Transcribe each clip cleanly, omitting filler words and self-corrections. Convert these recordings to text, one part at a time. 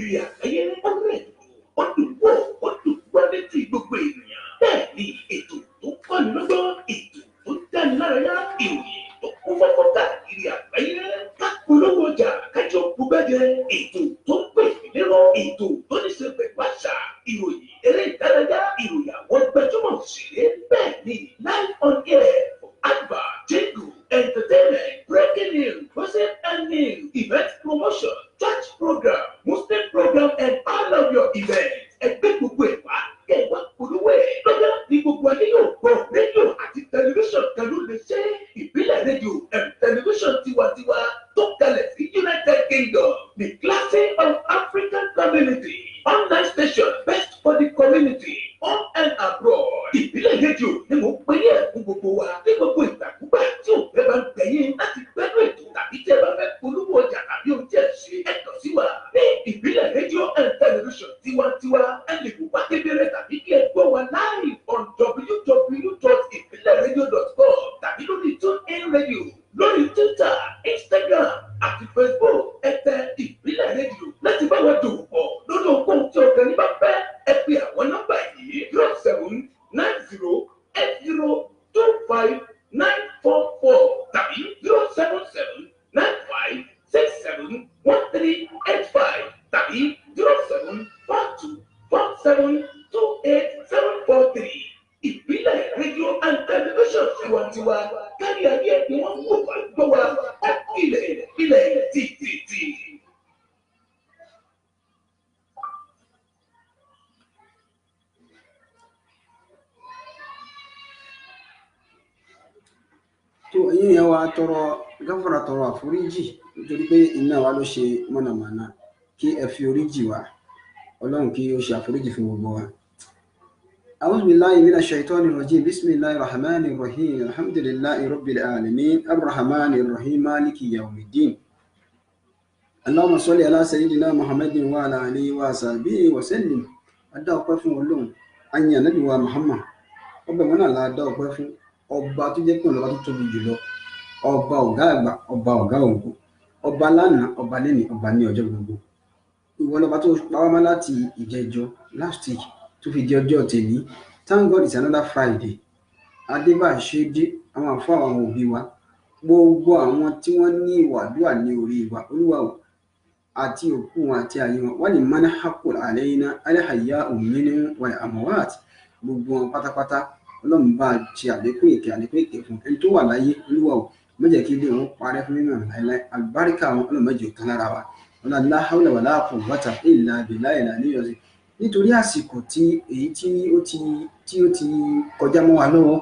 káàkiri àgbáyé ọ̀rẹ́ ọdúnwó ọdúnwó létí gbogbo ènìyàn. Bẹ́ẹ̀ ni ètò tó kọ́ni lọ́gbọ́n, ètò tó dáni lárayá, ìròyìn tó kún fọ́fọ́ káàkiri àgbáyé. Ká polówó ọjà kájọ gbúgbẹ́jẹ, ètò tó ń pè lérò, ètò tó ní ṣe pẹ̀lú àṣà, ìròyìn eré ìdárayá, ìròyìn àwọn gbajúmọ̀ òṣèré. Bẹ́ẹ̀ ni live on air for advert, jingle, entertainment, breaking news, gossip and news, event promotion, church program, Muslim program, and all of your events. Ẹgbẹ́ gbogbo ẹ̀ wá kẹwàá polówó ẹ̀. Lọ́jọ́ ní gbogbo ayé yóò gbọ́ rédíò àti tẹlifíṣàn kan ló lè ṣe. Ìbílẹ̀ rédíò and tẹlifíṣàn tiwantiwa tó kalẹ̀ sí United Kingdom. The classic of African community. Online station best for the community. Home and abroad. Ìbílẹ̀ rédíò ni mo pè ní ẹ̀kún gbogbo wa. Ní gbogbo ìgbàkúgbà tí ò fẹ́ bá ń gbẹ̀yìn láti gbẹ́dọ̀ ètò tàbí tí ẹ bá fẹ́ polówó ọjà tàbí ohun tí ẹ ṣe ẹ̀tọ́ sí wa. Ní ìbílẹ̀ rédíò and television tiwantiwa ẹ lè wò wá kedere tàbí kí ẹ gbọ́ wa live on www.ibileradio.com tàbí lórí TuneIn Radio, lórí Twitter, Instagram àti Facebook. Ẹ tẹ ìbílẹ̀ rédíò láti bá wa dòwò pọ̀ lórí ohun tí ọ̀gá ní bá fẹ́. Ẹ pe àwọn nọ́mbà yìí 0790802594 tàbí 07795671385 tàbí 07424728743. Ìbílẹ̀ rédíò and television tiwantiwa kárí ayé ni wọ́n ń wò wá gbọ́ wa ilẹ̀ títí. tó ẹ̀yin yẹn wá tọrọ gáfárà, tọrọ àforíjì nítorí pé iná wa ló ṣe mọ̀nàmọ́ná, kí ẹ fi oríjì wá, Ọlọ́run kí ó ṣe àforíjì fún gbogbo wa. أعوذ بالله من الشيطان الرجيم بسم الله الرحمن الرحيم الحمد لله رب العالمين الرحمن الرحيم مالك يوم الدين اللهم صل على سيدنا محمد وعلى آله وصحبه وسلم. adá ọpẹ́ fún Ọlọ́run, àyìn Ànábì wa Muhammad, ọbẹ̀ wọn náà la dá ọpẹ́ fún ọba tó jẹ́ pé ọlọ́ba tó tóbi jùlọ, ọba ọ̀gá àgbà, ọba ọ̀gá ògo, ọba lánàá, ọba lẹ́nìí, ọba ní ọjọ́ gbogbo. Ìwọ lọba tó pa wá mọ́ láti ìjẹjọ last week tó fi di ọjọ́ tèmi. Thank God it's another Friday. Adébáṣedé, àwọn àfọ àwọn òbí wa, gbogbo àwọn tí wọ́n ní ìwà àdúrà ní orí wa, Olúwa o, àti òkú wọn àti ayé wọn, wọ́n ní mọ́nà hakul àlẹ́yìnà aláhàyà òmìnir wal amwat, gbogbo wọn pátápátá Ọlọ́run bá ṣe àlékún ìkẹ́ fún ẹni tó wà láyé. Olúwa o, má jẹ́ kí ilé wọn parẹ́ fún mímọ̀ láéláé, àlùbáríkà wọn Ọlọ́run má jẹ́ ó tán lára wa. Ọlá la hawla wala quwwata illa billahi al-aliyyil azim. Nítorí àsìkò tí èyí tí ó ti kọjá mọ́ wa lọ́wọ́,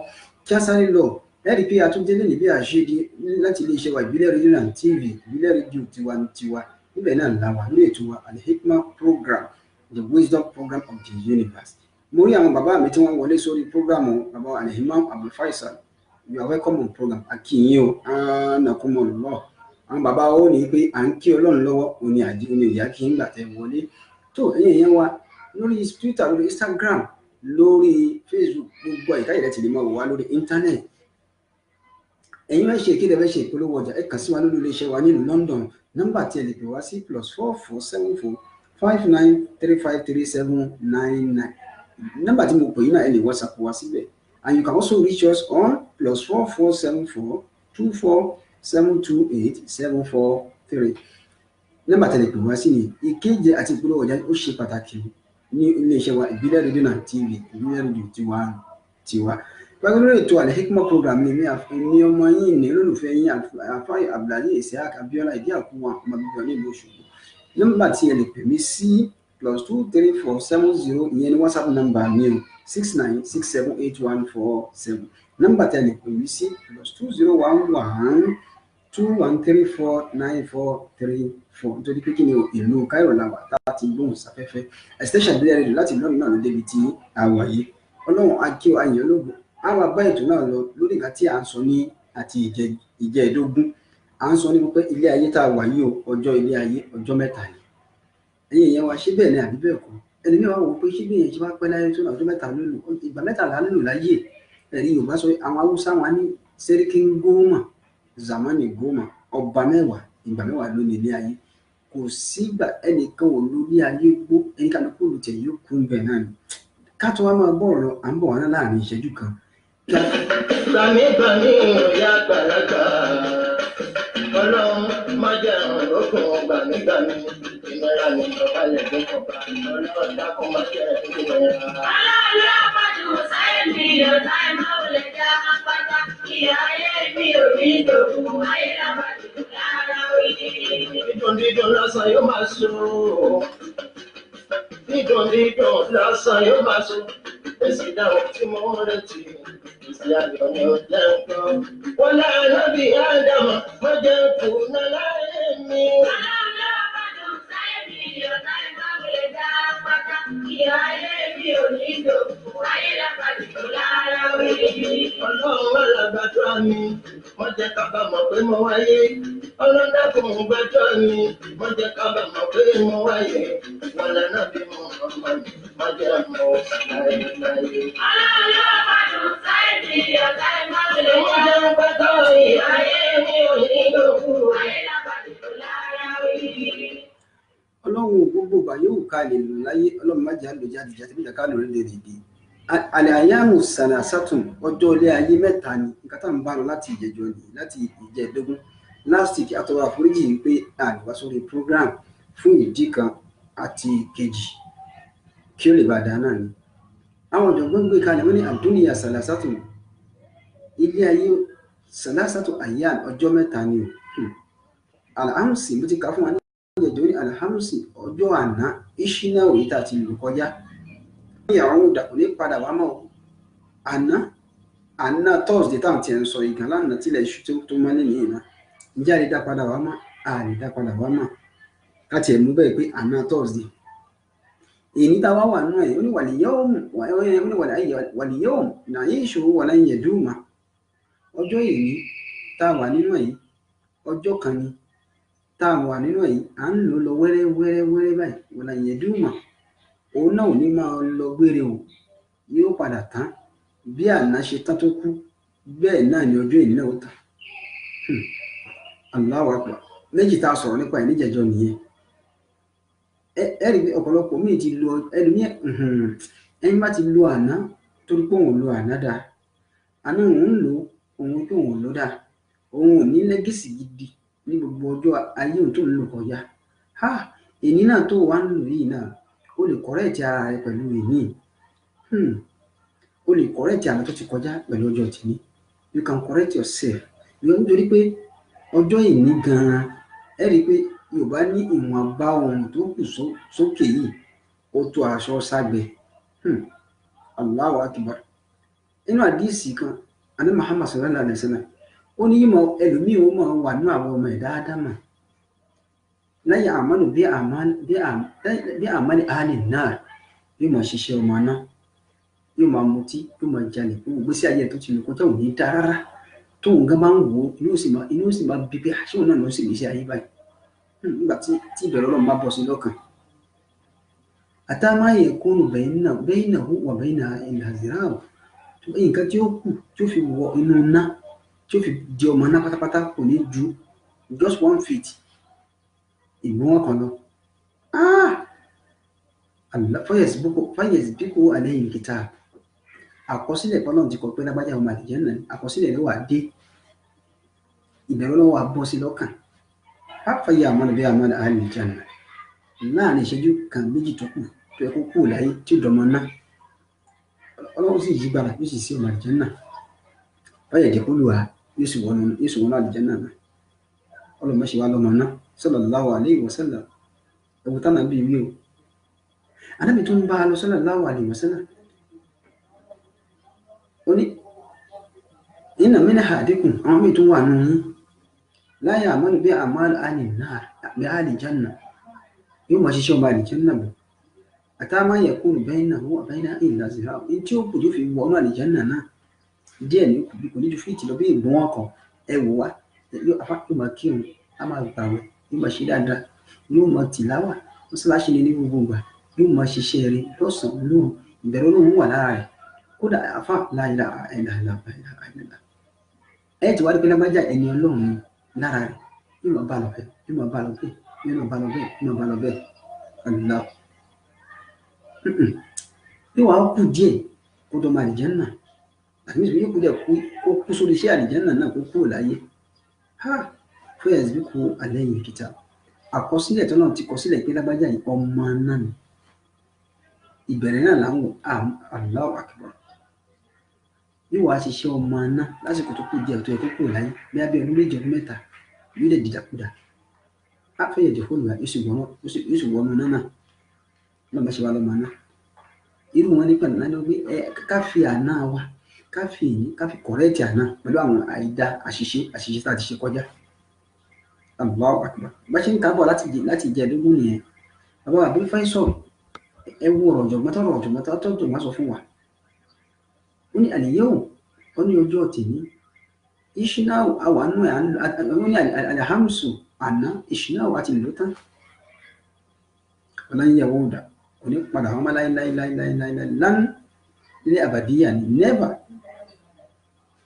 kí a sáré lọ ẹ̀rí pé a tún délé níbi àṣedí láti iléeṣẹ́ wa ìbílẹ̀ rédíò and TV, ìbílẹ̀ rédíò tiwantiwa. Níbẹ̀ náà la wà lórí ètò wa Al-Hikmah program, the wisdom program of the universe. Mo rí àwọn bàbá mi tí wọ́n wọlé sórí programu, bàbá Al-Imam Abdul Faisal. You are welcome on program. Akínyìn o, anakumullah. Àwọn bàbá ó ní pé à ń kí Ọlọ́run lọ́wọ́, òní ìyá kí ń gbà tẹ wọlé. Tó ẹ̀yin yẹn wá lórí Twitter, lórí Instagram, lórí Facebook, gbogbo àyíká yìí láti lè máa wò wá lórí internet. Ẹ̀yin máa ṣe ìkéde fẹ́ ṣe ìpolówó ọjà, ẹ kàn sí wa lórí iléeṣẹ́ wa nílùú London. Nọ́mbà tí ẹ lè pè wá sí +447459353799. Nọ́mbà tí mo pè yín náà ẹ lè WhatsApp wá síbẹ̀. And you can also reach us on +447424728743. Nọ́mbà tí ẹ lè pè wá sí ni ìkéde àti ìpolówó ọjà ó ṣe pàtàkì ní iléeṣẹ́ wa ìbílẹ̀ rédíò and TV, ìbílẹ̀ rédíò tiwa. Pẹ̀lú lórí ètò Al-Hikmah program ní ọmọ yín ní olólùfẹ́ yín Àfáì Abdulaziz Isiaq Abiola ìdí àkúwà ọmọ bíbí ní ìlú Òṣogbo. Nọ́mbà tí ẹ lè pè mí sí +23470, ìyẹn ní WhatsApp nọ́mbà mi o, 69678147. Nọ́mbà tí ẹ lè pè mí sí +201121349434. nítorí pé kí ni ìlú Cairo la wà tá a ti gbóhùn sáfẹ́fẹ́. Extension ìbílẹ̀ rédíò láti lọ́rùn náà ló débi tí a wà yìí. Ọlọ́run akíw ayọ̀ ológun á wá bá ètò náà lọ lórí nǹkan tí à ń sọ ní àti ìjẹ́ẹ̀dógún. À ń sọ ní pé ilé ayé tá a wà yìí o, ọjọ́ ilé ayé ọjọ́ mẹ́ta ni. Ẹ̀yin èèyàn wa ṣé bẹ́ẹ̀ ni àbí bẹ́ẹ̀ kọ́? Ẹlòmíì wá wò pé ṣé bí èèyàn ṣe wá pẹ́ láyé tó náà ọjọ́ mẹ́ta ló lò, ìgbà mẹ́ta là ń lò láyé. Ẹ̀rí Yorùbá sọ àwọn Haúsá wọn ní Sẹ́ríkí Gómà, Zamani Gómà, ọba mẹ́wàá, ìgbà mẹ́wàá ló ní ilé ayé. kò sígbà ẹnìkan ò lórí ayé gbó ẹnìkan kò lù tẹ̀ yóò kú bẹ̀ náà ni ká tó wá máa bọ̀ lọ à ń bọ̀ wá náà láàrin ìṣẹ́jú kan. Gbàmígbàmí ìyá àgbàlagbà ọlọ́run má jẹ́ ọ̀rọ̀kùn gbàmígbàmí ìnira ní ìjọba lẹ́gbẹ̀ẹ́ kọ̀ọ̀bá ọlọ́run dákun má jẹ́ ìnira. Ọlọ́run àpàjù sáyé mi ọ̀tá ẹ̀ máa wọlé já apáta ìyá ayé mi ò ní ìdòkú ayé lábàjù lára orí. Dídùn lásán yóò máa sùn. Dídùn lásán yóò máa sùn. Èsì ìdáhùn tí mo ń retí. Ìsì ayọ̀ ni ó jẹ́ nǹkan. Wọ́n láàánú bí Ádámù má jẹ́ kùnà láyé mi. Ọlọ́run àpàjù sáyé mi ọ̀tá ẹ̀ máa wọlé já apáta ìyá ayé mi ò ní ìdòkú ayé lábàjù lára orí. Ọlọ́run alágbàdúrà mi, wọ́n jẹ́ kábàámọ̀ pé mo wáyé. Ọlọ́run dákun gbàdúrà mi, wọ́n jẹ́ kábàámọ̀ pé mo wáyé. Wọ́n lẹ́nà bí mo mọ̀ mi, má jẹ́ mọ̀ láyé. Ọlọ́run àpàjù sáyé mi ọ̀tá ẹ̀ máa wọlé Mo já jẹ́ pátá ìyá ayé mi ò ní lókù. ayé lábàjù lára orí. ọlọ́run gbogbo ìgbà yóò ká lè lò láyé ọlọ́run má jẹ́ àlò jáde jáde bí ìjàkálò rẹ̀ lè rèé àlẹ́ àyàmù sànà sátùn ọjọ́ ilé ayé mẹ́ta ni nǹkan tá à ń bá lọ láti ìjẹjọ ni láti ìjẹdógún last week àtọwọ́ àforíjì pé àdìwá sórí program fún ìdí kan àti kejì kí ó lè bá dáa náà ni àwọn ọ̀jọ̀gbọ́n gbé kalẹ̀ wọ́n ní àdúnìyà sànà sátùn ilé ayé sànà sátùn àyàn ọjọ́ mẹ́ta ni alhamsi mo ti kà fún wa ní ìjẹjọ ní alhamsi ọjọ́ àná ìṣínà òye tá a ti lò kọjá ìyàwó òdàkùn ní padà wá mọ́ àná Thursday táwọn ti ń sọ ìgàn lánàá tílẹ̀ iṣu tó mọ́lẹ̀ ní ìná ǹjẹ́ àrídá padà wá mọ́ àrídá padà wá mọ́ káti ẹ̀ mú bẹ́ẹ̀ pé àná Thursday èyí tá wá wà nú ẹ̀ ó ní wàlíyọ́ọ̀m náà yí ìṣòro wà láyé ẹ̀dúnmá ọjọ́ èyí tá a wà nínú ẹ̀ ọjọ́ kan ni tá a wà nínú ẹ̀ à ń lò lọ wẹ́rẹ́wẹ́rẹ́ báyìí wà láyé ẹ̀dúnmá òun náà ò ní máa lọ gbére o yóò padà tán bí àná ṣe tán tó kú bẹ́ẹ̀ náà ni ọjọ́ èyí náà ó tán Allahu Akbar méjì tá a sọ̀rọ̀ nípa ẹ̀ níjẹ̀jọ́ nìyẹn ẹ rí i ọ̀pọ̀lọpọ̀ míì ti lo ẹlòmíì ẹni bá ti lo àná torí pé òun lo àná dáa àná òun lò òun tó òun lò dáa òun ò ní lẹ́gẹ̀sì gidi ní gbogbo ọjọ́ ayé òun tó ń lò kọjá èyí náà tó wà ń lò yìí náà o lè kọ̀rẹ́ẹ̀tì ara rẹ pẹ̀lú ìní o lè kọ̀rẹ́ẹ̀tì àná tó ti kọjá pẹ̀lú ọjọ́ tìní you can correct yourself nítorí pé ọjọ́ ìní gan-an ẹ rí i pé Yorùbá ní ìwọ̀nba ohun tó kù sókè yìí ó tó aṣọ ságbẹ Allahu Akbar nínú àdíìsì kan àní Muhammad sallallahu alaihi wasallam ó ní yímọ ẹlòmíì ó máa wà nínú àwọn ọmọ ẹ̀dá ádámà láyé àmọ́nù bí àmọ́lẹ̀ àálì náà yóò máa ṣiṣẹ́ ọmọ náà yóò máa mutí yóò máa jalè fún ìgbésí ayé tó ti lò kọjá òní dá rárá tó nǹkan máa ń wò inú sì máa bí pé àṣẹ òun náà ló ń sì gbèsè ayé báyìí nígbà tí ìbẹ̀rẹ̀ Ọlọ́run bá bọ́ sí lọ́kàn àtàmáyé kúnnù bẹ́ẹ̀ náà wà bẹ́ẹ̀ náà ìlàzìráàwò nǹkan tí ó kù tí ó fi wọ inú ná tí ó fi di ọmọ náà pátápátá kò ní ju just 1 feet ìgbọ́n kan lọ fáyẹ̀sì bíkó àlẹ́yìn kìtà àkọsílẹ̀ pọ́nà ti kọ pé lágbájá ọmọ àdìjẹ́ náà àkọsílẹ̀ ló wà dé ìbẹ̀rù lọ́wọ́ àbọ̀ sí lọ́kàn fáfáyé àmọ́nà bí àmọ́nà àlè jàǹdà láàrin ìṣẹ́jú kan méjì tó kù tó ẹkú kù láyé tí ó dọmọ náà Ọlọ́run sì yí gbára yóò sì sí ọmọ àdìjẹ́ náà fáyẹ̀dẹ̀ kó lù wá yóò sì wọnú àdìjẹ́ náà ọlọ́mọ ṣe wá lọ́mọ náà sallallahu alaihi wasallam ẹ̀wù tánà bíi wí o Ànábì tó ń bá a lọ sallallahu alaihi wasallam ó ní inna min ahadikum àwọn míì tó wà nù yín la ya'malu bí a'mal ahli an-nar bí ahli janna yóò máa ṣiṣẹ́ ọmọ àlìjẹ́nà bọ̀ àtàwọn yakunu bainahu wa bainaha illa zira'un ní tí ó kù tó fi wọnú àlìjẹ́nà náà díẹ̀ ní kò ní ju fíìtì lọ bí ìgbọ́n ọkàn ẹ wò wá yóò máa kírun a máa gbàwẹ̀ yóò máa ṣe dáadáa yóò máa tìláwà mọ́sálásí ni ní gbogbo ìgbà yóò máa ṣiṣẹ́ rẹ̀ lọ́sàn-án lóru ìbẹ̀rù Ọlọ́run wà lára rẹ̀ kódà àfa la ilaha illallah ẹ ti wá rí pé lágbájá ẹni Ọlọ́run lára rẹ̀ yóò máa bá lọ pé yóò bá lọ bẹ́ẹ̀ Allah bí wàá kú díẹ̀ kó tó máa àlìjẹ́nà àti nítorí kú díẹ̀ kó kú sórí iṣẹ́ àlìjẹ́nà náà kó kúrò láyé fún ẹ̀sìn kú alẹ́ yìí kìtà àkọsílẹ̀ tó náà ti kọ sílẹ̀ pé lágbájá yìí ọmọ náà ni ìbẹ̀rẹ̀ náà láwọn Allahu Akbar yóò wá ṣiṣẹ́ ọmọ náà lásìkò tó kù díẹ̀ tó yẹ kó kúrò láyé bí abẹ́ ọdún méjì ọdún mẹ́ta yóò dẹ̀ dìdàkudà á fẹ́ yẹ̀jẹ̀ fóònù rà yóò sì wọnú náà náà bá ṣe wá lọ́mọ náà irú wọn nípa ìlànà pé ká fi àná wa ká fi kọ̀rẹ́ẹ̀tì àná pẹ̀lú àwọn àìdá àṣìṣe tá a ti ṣe kọjá Allahu Akbar bá ṣe ń kábọ̀ láti jẹ lógún nìyẹn bàbá àbí Faisal ẹ wo ọ̀rọ̀ ọ̀jọ̀gbọ́n tó wá sọ fún wa ó ní àlìyéwò ó ní ọjọ́ tèmi ìṣúnáwó àwọn àánú ẹ̀ ó ní àlàhámsù àná ìṣúnáwó àti ìlú tán ọláyíyàwó ọ̀dà kò ní padà wọn má láíláíláíláíláíláí nílé àbàdíyà ní nẹ́bà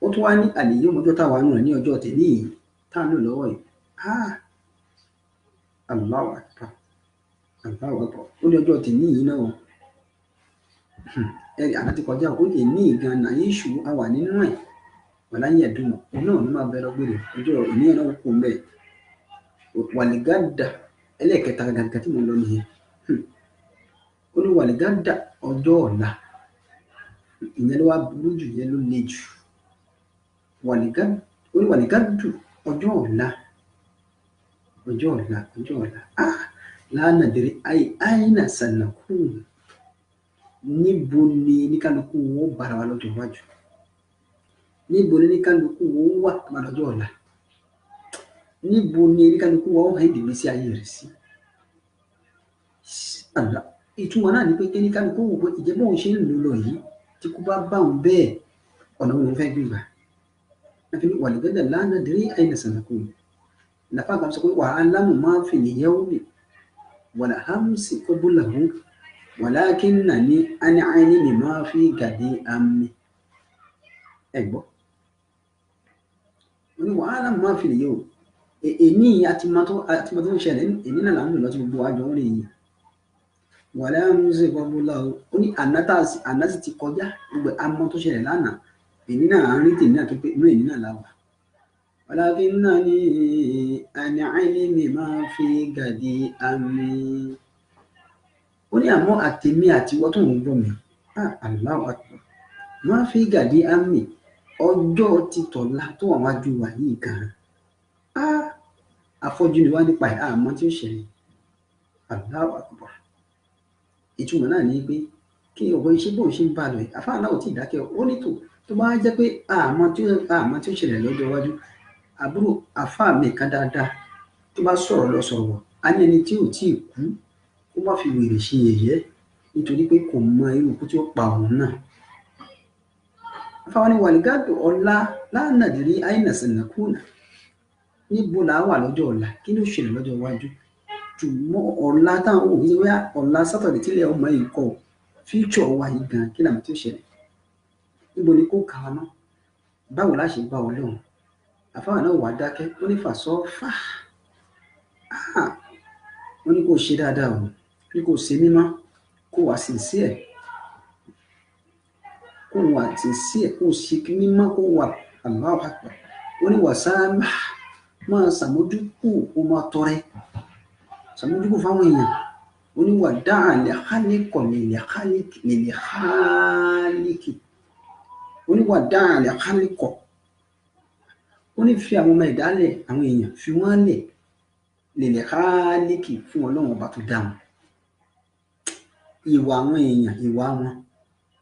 ó tún wá ní àlìyé ọjọ́ táwa nù rẹ̀ ní ọjọ́ tèmi yìí tá à ń lò lọ́wọ́ yìí Allahu Akbar ó ní ọjọ́ tèmi yìí náà ẹ̀rì àná ti kọjá ó lè ní ìgan náà yín ṣù àwà nínú ẹ̀ ọláyíyà dùnmọ̀ òun náà ló máa bẹ̀rẹ̀ gbèrè ọjọ́ ìníyàn náà kò mbẹ́ wàlígádà ẹlẹ́ẹ̀kẹta gàgà tí mo lọ nìyẹn ó ní wàlígádà ọjọ́ ọ̀la ìyẹn ló wá burú jù yẹn ló le jù ó ní wàlígádù ọjọ́ ọ̀la lánàdìrí àìnà sànàkù níbo ni oníkálukú wọn ó bára wa lọ́jọ́ iwájú níbo ni oníkálukú wọn ó wà má lọ́jọ́ ọ̀la níbo ni oníkálukú wọn ó hẹ́ ìdìgbésí ayé rẹ̀ sí àlà ìtumọ̀ náà ni pé kí oníkálukú wò pé ìjẹ́bọ̀ òun ṣe ń lò lọ yìí tí kú bá bá òun bẹ́ẹ̀ ọ̀nà òun fẹ́ gbégbà láti ní wàlúùgẹ́dẹ̀ lánàdìrí àìnà sànàkù nàfà kan sọ pé wà á lámù máa fi nìyẹwò mi wàlà hàmsì kọ́bùlàhù walakinnani an alimi ma fi gadi ammi ẹgbọ́ wọ́n ní wà á lámù máa fi nìyẹwò èní àtìmọ́tò ń ṣẹlẹ̀ èní náà láàmú lọ́tí gbogbo àjọ ń rìn yìí wàlà hàmsì kọ́bùlàhù ó ní àná sì ti kọjá gbogbo àmọ́ tó ṣẹlẹ̀ lánàá èní náà à ń rí tèmi náà tó pé inú èní náà láwà walakinnani an alimi ma fi gadi ammi ó ní àmọ́ àtèmi àtiwọ́ tó ń gbọ́ mi Allahu Akbar ma fi gadi ammi ọjọ́ ti tọ̀la tó wà wájú wa yìí gan afọ́jú ni wá nípa ẹ̀ àmọ́ tí ó ṣẹlẹ̀ Allahu Akbar ìtumọ̀ náà ní pé kí ọ̀bọ iṣẹ́ bóun ṣe ń bá lọ yìí àfáà náà ò tí ì dákẹ́ ó ní tó bá jẹ́ pé àmọ́ tí ó ṣẹlẹ̀ lọ́jọ́ iwájú àbúrò àfáà mi kan dáadáa tó bá sọ̀rọ̀ lọ sọ̀rọ̀ wọ̀ á ní ẹni tí ò tí ì kú kó má fi wèrè ṣe yẹ̀yẹ́ nítorí pé kò mọ irú ikú tí ó pa òun náà àfáà ní wàlígádù ọ̀la lánàdìrí àìnà sànàkùnà níbo là wà lọ́jọ́ ọ̀la kí ló ṣẹlẹ̀ lọ́jọ́ iwájú ṣùgbọ́n ọ̀la táwọn òbí wá ọ̀la sátọ̀dẹ̀ tílẹ̀ ọmọ yìí kọ fíútsọ̀ wa yìí gan kí làwọn tí ó ṣẹlẹ̀ níbo ni kó kà wá mọ́ báwo la ṣe bá Ọlọ́run àfáà náà wà dákẹ́ ó ní fàṣọ fà ó ní kó ṣe dáadáa o ní kó ṣe mímọ́ kó wà sincere kó ṣe mímọ́ kó wà Allahu Akbar ó ní wàsáàmà máa ṣàmójúkù ó máa tọrẹ ṣàmójúkù fáwọn èèyàn ó ní wà dáa lè hálíkọ̀ lè hálíkì ó ní wà dáa lè hálíkọ̀ ó ní fi àwọn ọmọ ìdálẹ̀ àwọn èèyàn fi wọ́n lẹ̀ lè hálíkì fún Ọlọ́run ọba tó dá wọn ìwà àwọn èèyàn ìwà wọn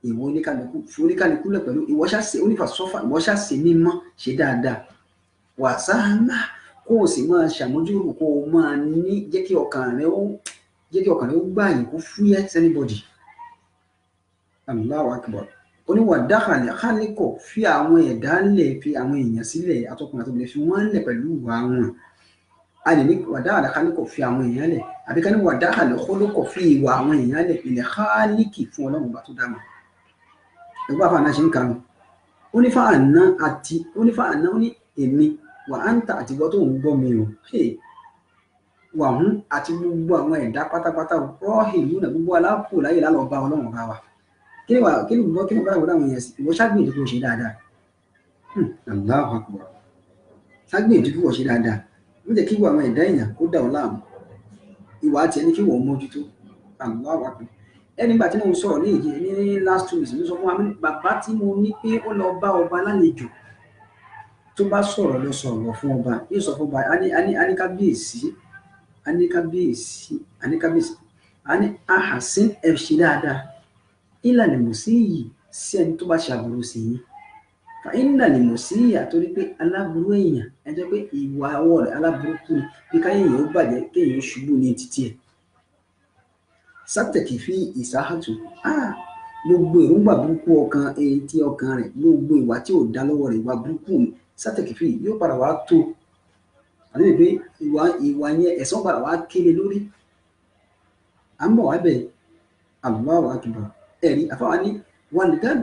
ìwọ oníkálukú fi oníkálukú lẹ̀ pẹ̀lú ìwọ́ṣàṣe onífàsọ́fà ìwọ́ṣàṣe mímọ́ ṣe dáadáa wàsáàmà kó o sì máa ṣàmójúrò kó o máa ní jẹ́ kí ọkàn rẹ ó gbà yín kó fúyẹ́ sẹ́nibọ̀dì Allahu Akbar oníwàdáhàlẹ̀ hálíkọ̀ fi àwọn ẹ̀dá lẹ̀ fi àwọn èèyàn sílẹ̀ atọ́kùnrin àtọ́bìnrin fi wọ́n lẹ̀ pẹ̀lú ìwà wọn a lè ní wàdáhàlẹ̀ hálíkọ̀ fi àwọn èèyàn lẹ̀ àbí ká ní wàdáhàlẹ̀ hólókọ̀ fi ìwà àwọn èèyàn lẹ̀ ilẹ̀ hálíkì fún Ọlọ́run bá tó dá wọn ẹgbẹ́ àfààná ṣe ń kanu ó ní fààná ó ní èmi wà á ń ta àtìgbọ́ tó ń gbọ́ mi o wà hún àti gbogbo àwọn ẹ̀dá pátápátá rọ́ọ̀hì lúnà gbogbo aláàpò láyé lálọ́ bá ọlọ́run bá wa kí ni bá wọ́n dáhùn yẹn sí ìwọ ṣàgbéyìí kò ṣe dáadáa Allahu Akbar ṣàgbéyìí kò ṣe dáadáa wọ́n jẹ́ kí wọ́n àwọn ẹ̀dá èèyàn kó dà ọ́ láàmú ìwà àti ẹni kí wọ́n mójútó Allahu Akbar ẹni gbà tí mo sọ̀rọ̀ ní last 2 weeks ló sọ fún wa bàbá tí mo ní pé ó lọ bá ọba lálejò tó bá sọ̀rọ̀ lọ sọ̀rọ̀ fún ọba yóò sọ fún ọba kábíyèsí ahasin ẹ ṣe dáadáa ìlànà mùsíyì sí ẹni tó bá ṣàbùrù sí yín fa ìlànà mùsíyì àtòrí pé aláburú èèyàn ẹ jẹ́ pé ìwà ọwọ́ rẹ̀ aláburúkú ni bí káyéèyàn ó bàjẹ́ kéèyàn ṣubú ní títí ẹ̀ sátẹ̀kì fi ìsáhàtù gbogbo èròǹgbà burúkú ọkàn etí ọkàn rẹ̀ gbogbo ìwà tí ò dá lọ́wọ́ rẹ̀ ìwà burúkú sátẹ̀kì fi yóò padà wá tó àti pé ìwà yẹn ẹ̀san padà wá kéré lórí à ń bọ̀ wá bẹ̀ Allahu Akbar ẹ̀rí àfáwá ní wàlígán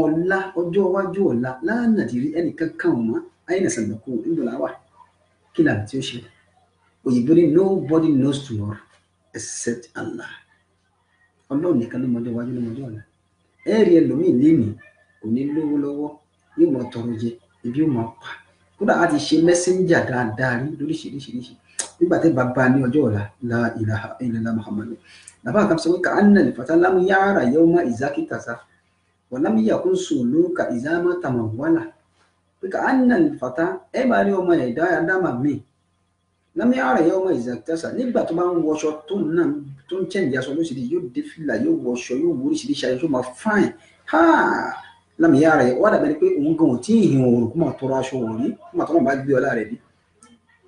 ọ̀la ọjọ́ iwájú ọ̀la lánàdìrí ẹnìkan kan mọ́ ayélujára sàgbàkú ńdọ̀láwà kí lànà tí ó ṣe òyìnbó ní nobody knows tomorrow except Allah ọlọ́run nìkan ló mọjọ́ iwájú ló mọjọ́ ọ̀la ẹ̀rí ẹlòmíì lénìí kò ní lówó lọ́wọ́ yóò mọ tọrọ jẹ ibi yóò máa pa kódà á ti ṣe mẹ́sẹ́ńjà dáadáa rí lóríṣiríṣiríṣi nígbà tí bàbá ní ọjọ́ ọ̀la la ilaha illallah muhammadu bàbá kan sọ pé ká anna al-fata lam ya'ra yawma izakitasa wa lam yakun suluka izama tamawala pé ká anna al-fata ẹ bá rí ọmọ ẹ̀dá adámà míì lam ya'ra yawma izakitasa nígbà tó bá ń wọṣọ tó ń chẹ́ǹdì aṣọ lóṣìṣẹ́ yóò dé fìlà yóò wọṣọ yóò wọ oríṣiríṣi ayé tó máa fáìn lam ya'ra wà dàbẹ̀ pé òun gan ò tí ì hìn òòrùn kó máa tọrọ aṣọ wọ̀nyí kó máa tọrọ bá gbé ọlá rẹ̀ bí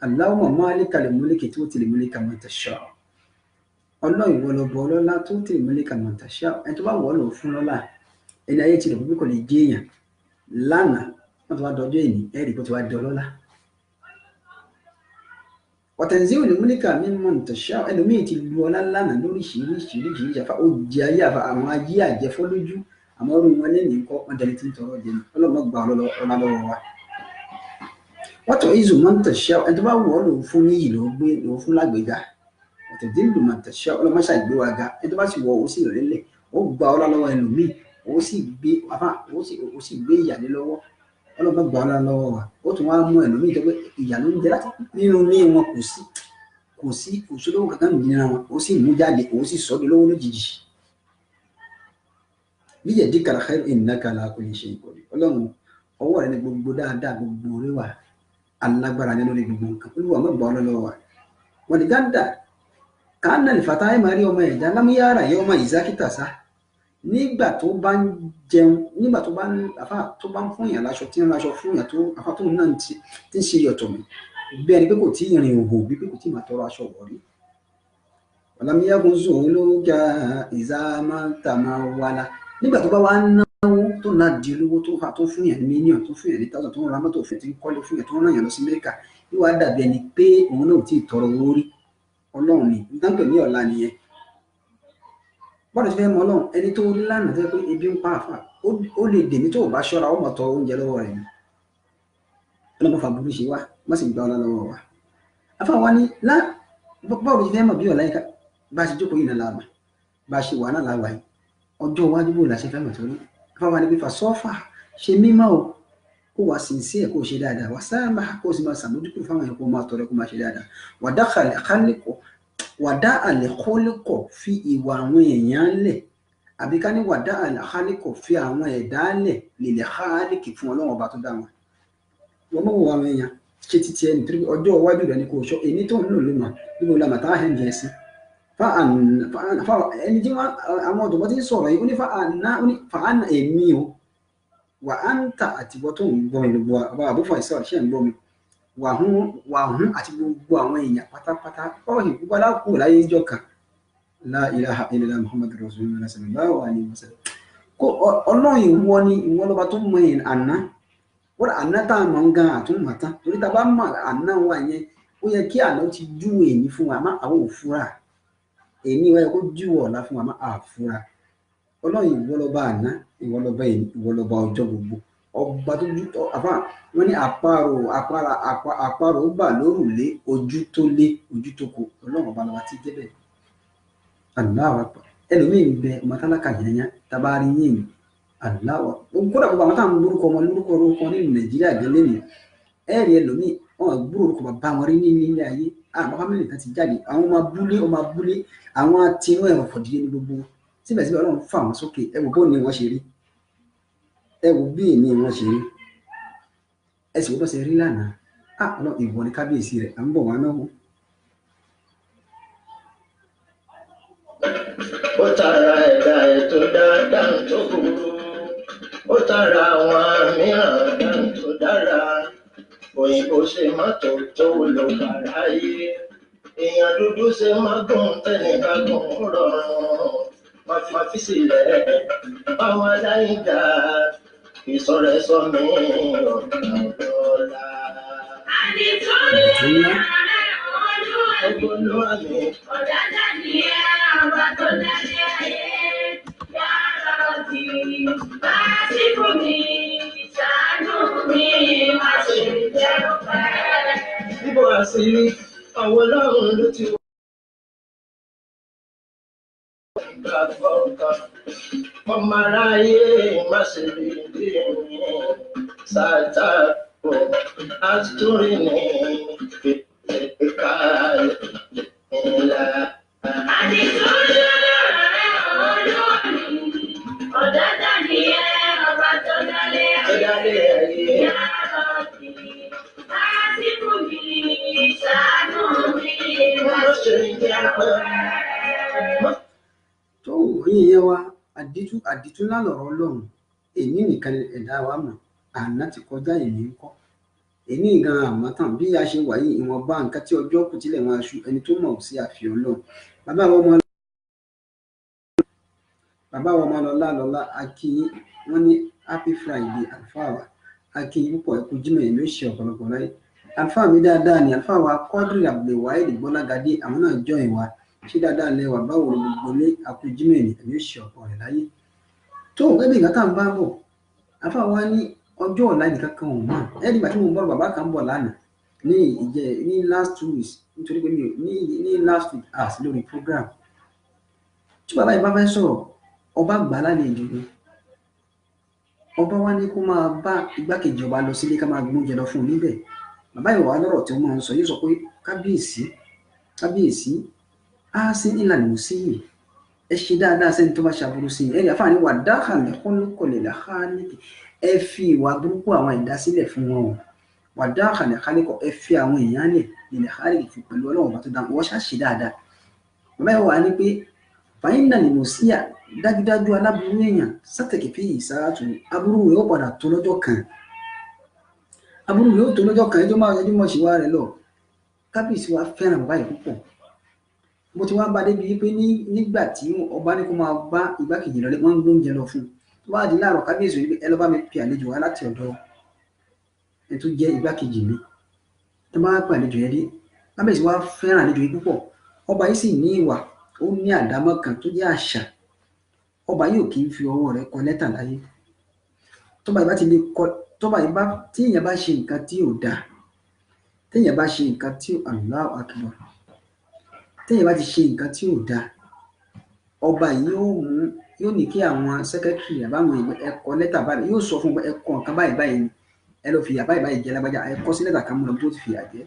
Allahumma malikal mulki tu'til mulka man tasha ọlọ́run ìwọ lọ́bọ ọlọ́lá tu'til mulka man tasha ẹni tó bá wọ̀ ọ́ lọ fún lọ́lá ẹni ayé ti rẹ̀ pé kò lè jẹ́ èèyàn lánàá wọ́n ti wá dọjọ́ èní ẹ̀rí bó ti wá di ọlọ́lá watanzi'ul mulka mimman tasha ẹlòmíì ti lu ọlá lánàá lóríṣiríṣi àfa ó jẹ ayé àfa àwọn ayé àjẹfọ́ lójú àmọ́ ọdún wọn lẹ́nu nǹkan wọn jẹni tí ń tọrọ jẹ ọlọ́mọ gba ọlá lọ́wọ́ wa wọ́n tọ́ ìzù máa ń tẹ̀síọ́ ẹni tó bá wọ̀ ọ́ lòun fún níyì lòun fún lágbèéga ọ̀tẹ̀ dídùn máa ń tẹ̀síọ́ ọlọ́mọṣà ìgbéwàga ẹni tó bá sì wọ̀ ó sì rẹ́lẹ̀ ó gba ọlá lọ́wọ́ ẹlòmíì ó sì gbé ìyàlé lọ́wọ́ ọlọ́mọ gba ọlá lọ́wọ́ wa ó tún wá mú ẹlòmíì tó pé ìyà ló ń jẹ láti nínú ní wọn kò sí lówó kankan nìyẹn wọn ó sì mú jáde ó sì sọ́dọ̀ lọ́wọ́ lójijì bíyẹ̀ dí kàrà khayr innaka ala kulli shay'in qadir ọlọ́run ọwọ́ rẹ ní gbogbo dáadáa gbogbo orí wa alágbára ní lórí gbogbo nǹkan olúwa mọ́ gbà ọ́ lọ́wọ́ wa wọ́n ní gádà kánà ìfàtà ẹ̀ máa rí ọmọ ẹ̀dá lámúyára yẹ ọmọ ìzákítà sá nígbà tó bá ń jẹun nígbà tó bá ń fún yàn láṣọ tí ń láṣọ fún yàn tó afá tó náà ti ń ṣe yọ̀tọ̀ mi bí ẹni pé kò tí ì rìn òhò bí pé kò tí ì máa tọrọ aṣọ wọ̀ rí ọ̀làmíyàgùn zòó ló ga ìzámátàmáwálá nígbà tó bá wá náwó tó náà di olówó tó fún yàn ní mílíọ̀n tó fún yàn ní táwọn tó ń ra mọ́tò fún yàn tí ń kọ́lé fún yàn tó ń ràn yàn lọ sí Amẹ́ríkà yóò wá dàbí ẹni pé òun náà ò tí ì tọrọ owó rí ọlọ́run ni dáńpẹ̀ ní ọ̀la nìyẹn bọ́dọ̀ ti fẹ́ mọ ọlọ́run ẹni tó rí lánàá tó yẹ pé ebi ń pa àfà ó lè dèmí tó bá ṣọ́ra ó mọ̀ tọrọ oúnjẹ lọ́wọ́ rẹ̀ ni ọlọ́run fà burú ṣe wá má sì gba ọlá lọ́wọ́ wa afá wa ní bọ́ọ̀lù ti fẹ́ mọ̀ bí ọ̀la yẹn bá a ṣe jókòó yìí náà láàmà bá a ṣe wà náà láwàá yìí ọjọ́ iwájú bò la ṣe fẹ́ mọ̀ torí fáwọn ní pípa sọ́fà ṣe mímọ́ o kó wá sí sí ẹ̀ kó ṣe dáadáa wá sáàmà kó sì máa sàmójúkú fáwọn ẹ̀kọ́ máa tọrẹ kó máa ṣe dáadáa wàdá àlẹ́kọ́lẹ́kọ̀ fi ìwà àwọn èèyàn lẹ̀ àbí ká ní wàdá àlẹ́kọ́lẹ́kọ̀ fi àwọn ẹ̀dá lẹ̀ lèlẹ̀ hálẹ́kì fún ọlọ́run ọba tó dá wọn. wọ́n mọ̀ wọ àwọn èèyàn ṣe títí ẹni torí ọjọ́ iwájú rẹ̀ ni kò ṣọ èyí tó ń lò ló mà níbo la mà tá a hẹ́ ń jẹ sí. ẹni tí wọn àwọn ọ̀dọ́gbọ́n ti ń sọ̀rọ̀ yìí ó ní fa'ana èmi o wà á ń ta àtìwọ́ tó ń gbọ́ mi gbogbo àbá àbúfà ìsọ̀rọ̀ ṣe ń gbọ́ mi wà hún àti gbogbo àwọn èèyàn pátápátá ọ̀hìn gbogbo aláàkú láyé ìjọ kan la ilaha illallah muhammadu rasulullah sallallahu alaihi wasallam kó ọlọ́run ìwọ lọ́ba tó mọ àná wọ́n àná tá a mọ̀ ń gan àtúnmọ̀ tán torí ta bá mọ̀ àná wa yẹn ó yẹ kí àná ti jú èyí fún wa má àwọn òfúra èmi wáyé kó júwọ̀ ọ̀la fún wa má àfúra ọlọ́run ìwọ lọ́ba àná ìwọ lọ́ba èyí ìwọ lọ́ba ọjọ́ gbogbo ọba tó jú àfà wọn ní àparò bà lórùlé ojú tó lé ojú tó kù ọlọ́run ọba lọ́ba tí jẹ́ bẹ́ẹ̀. Allahu Akbar. Ẹlòmíì ń bẹ ọmọ tálákà yẹn tabari yìí Allahu Akbar. Kódà gbogbo àwọn táwọn lórúkọ ọmọ lórúkọ nínú Nàìjíríà gẹ́lẹ́ ni ẹ̀rí ẹlòmíì wọn gbúrò orúkọ bàbá wọn rí ní ilé ayé àwọn fámìlì kan ti jáde àwọn ọmọ abúlé àwọn tinú ẹ̀rọ fọ̀díyé ní gbogbo síbẹ̀síbẹ̀ ọlọ́run fà wọ́n sókè ẹ wò bó ni wọ́n ṣe rí ẹ wò bí ni wọ́n ṣe rí ẹ sì wọ́n bọ́ ṣe rí lánàá ọlọ́run ìwọ ni kábíyèsí rẹ̀ à ń bọ̀ wọn náà wò. Ó tara ẹ̀dá ètò dáadáa tó burú ó tara àwọn mìíràn dáa tó dára òyìnbó ṣe mọ́tò tó wúlò káráyé èèyàn dúdú ṣe mágùn tẹ́nìkan gùn rọrùn má fi sílẹ̀ báwọn aláìdá ìsọ̀rẹ́sọ mi ọ̀dọ́lá. Àdìtúrí Olúwa mi ọ̀dájà ni ẹ ọba tó dájú ayé yàrá òdì lásìkò mi ṣàánú mi má ṣe jẹ́ pẹ́. bíbọ àṣírí àwọn ọlọ́run ló ti wọ́n. Ìgbà kọ̀ọ̀kan ọmọ aráyé má ṣe rí bí mi ṣàtàkùn àtúrí ní ìka ńlá. Àdìtúrí Olúwa mi ọ̀dájà ni ẹ ọba tó dálé ayé yàrá òdì lásìkò mi ṣàánú mi má ṣe jẹ́ pẹ́. tó yín yẹn wa àdìtú ńlá lọ̀rọ̀ ọlọ́run èmi nìkan ẹ̀dá wa mọ̀ àná ti kọjá èmi ń kọ́ èmi gan àmọ́ tán bí a ṣe wà yìí ìwọ̀nba nǹkan tí ọjọ́ kù tílẹ̀ wọn aṣù ẹni tó mọ̀ sí àfihàn ọlọ́run bàbá wa ọmọ lọ́lá akínyín wọ́n ní happy friday àlùfáà wa akínyín púpọ̀ ẹ̀kú jímọ̀ ẹ̀ ló ṣe ọ̀pọ̀lọpọ̀ láyé àlùfáà mi dáadáa ni àlùfáà wa Quadri Abdulwahid Gbọ́lágadé àwọn náà jọ ìwà ṣé dáadáa lẹwà báwo ni gbogbo ilé akú jímọ̀ ẹ̀ ló ṣe ọ̀pọ̀ rẹ̀ láyé tó gẹ́gẹ́ bí nǹkan tá à ń bá bọ̀ àlùfáà wa ní ọjọ́ ọ̀la nìkan kan ò mọ̀ ẹ̀ẹ́dì bàtí mo bọ́rọ̀ bàbá kan bọ̀ lánàá ní last 2 weeks nítorí pé ní last week sí lórí program tí bàbá yìí bá fẹ́ sọ̀rọ̀ ọba gbà lálejò ni ọba wa ní kó máa bá igbákejì ọba lọ sílé ká máa gbóúnjẹ lọ fún un níbẹ̀ bàbá yìí wà lọ́rọ̀ tí wọ́n máa ń sọ yóò sọ pé kábíyèsí á sí ìlànà òsì yìí ẹ ṣe dáadáa sẹ́ni tó bá ṣàbúrú sí ẹ̀rí àfààní wà dáhàlẹ̀ kọ́lùkọ̀lẹ̀ làhálìkì ẹ fi ìwà burúkú àwọn ìdásílẹ̀ fún wọn o wà dáhàlẹ̀ kálíkọ̀ ẹ fi àwọn èèyàn lẹ̀ nílẹ̀ hálìkì fi pẹ̀lú ọlọ́run bá tó dáhùn wọ́n ṣàṣe dáadáa bàbá yìí wà ní pé fàyínà ni mo sí à dájúdájú aláburú èèyàn sátẹ̀kì fi ìsáàtù aburú rẹ̀ ó padà tó lọ́jọ́ kan ẹjọ́ máa yẹjú mọ̀ sí wa rẹ̀ lọ kábíyèsí wa fẹ́ràn bàbá yìí púpọ̀ mo ti wá bá débi pé nígbà tí ọba ní kó máa bá igbákejì lọlé wọn ń gbóúnjẹ lọ fún un tó bá di láàárọ̀ kábíyèsí wípé ẹ lọ bá mi pe àlejò wá láti ọ̀dọ̀ ẹ tó jẹ́ igbákejì mi tó bá pè àlejò yẹn dé kábíyèsí wa fẹ́ràn àlejò yìí púpọ̀ ọba yìí sì ní ìwà ó ní àdámọ́ kan tó jẹ́ àṣà ọba yìí ò kì í fi ọwọ́ rẹ̀ kọ lẹ́tà láyé tọ́ba yìí bá ti lè kọ tọ́ba yìí bá tí èèyàn bá ṣe nǹkan tí ò dáa téèyàn bá ṣe nǹkan tí Allahu Akbar téèyàn bá ti ṣe nǹkan tí ò dáa ọba yìí yóò ní kí àwọn sẹ́kẹ́tìrì àbáwọn ẹ̀kọ́ lẹ́tà báyìí yóò sọ fún ẹ̀kọ́ nǹkan báyìí ni ẹ lọ fìyà báyìí jẹ lágbájá ẹ̀kọ́ sí lẹ́tà kan mú lọ tó ti fìyà jẹ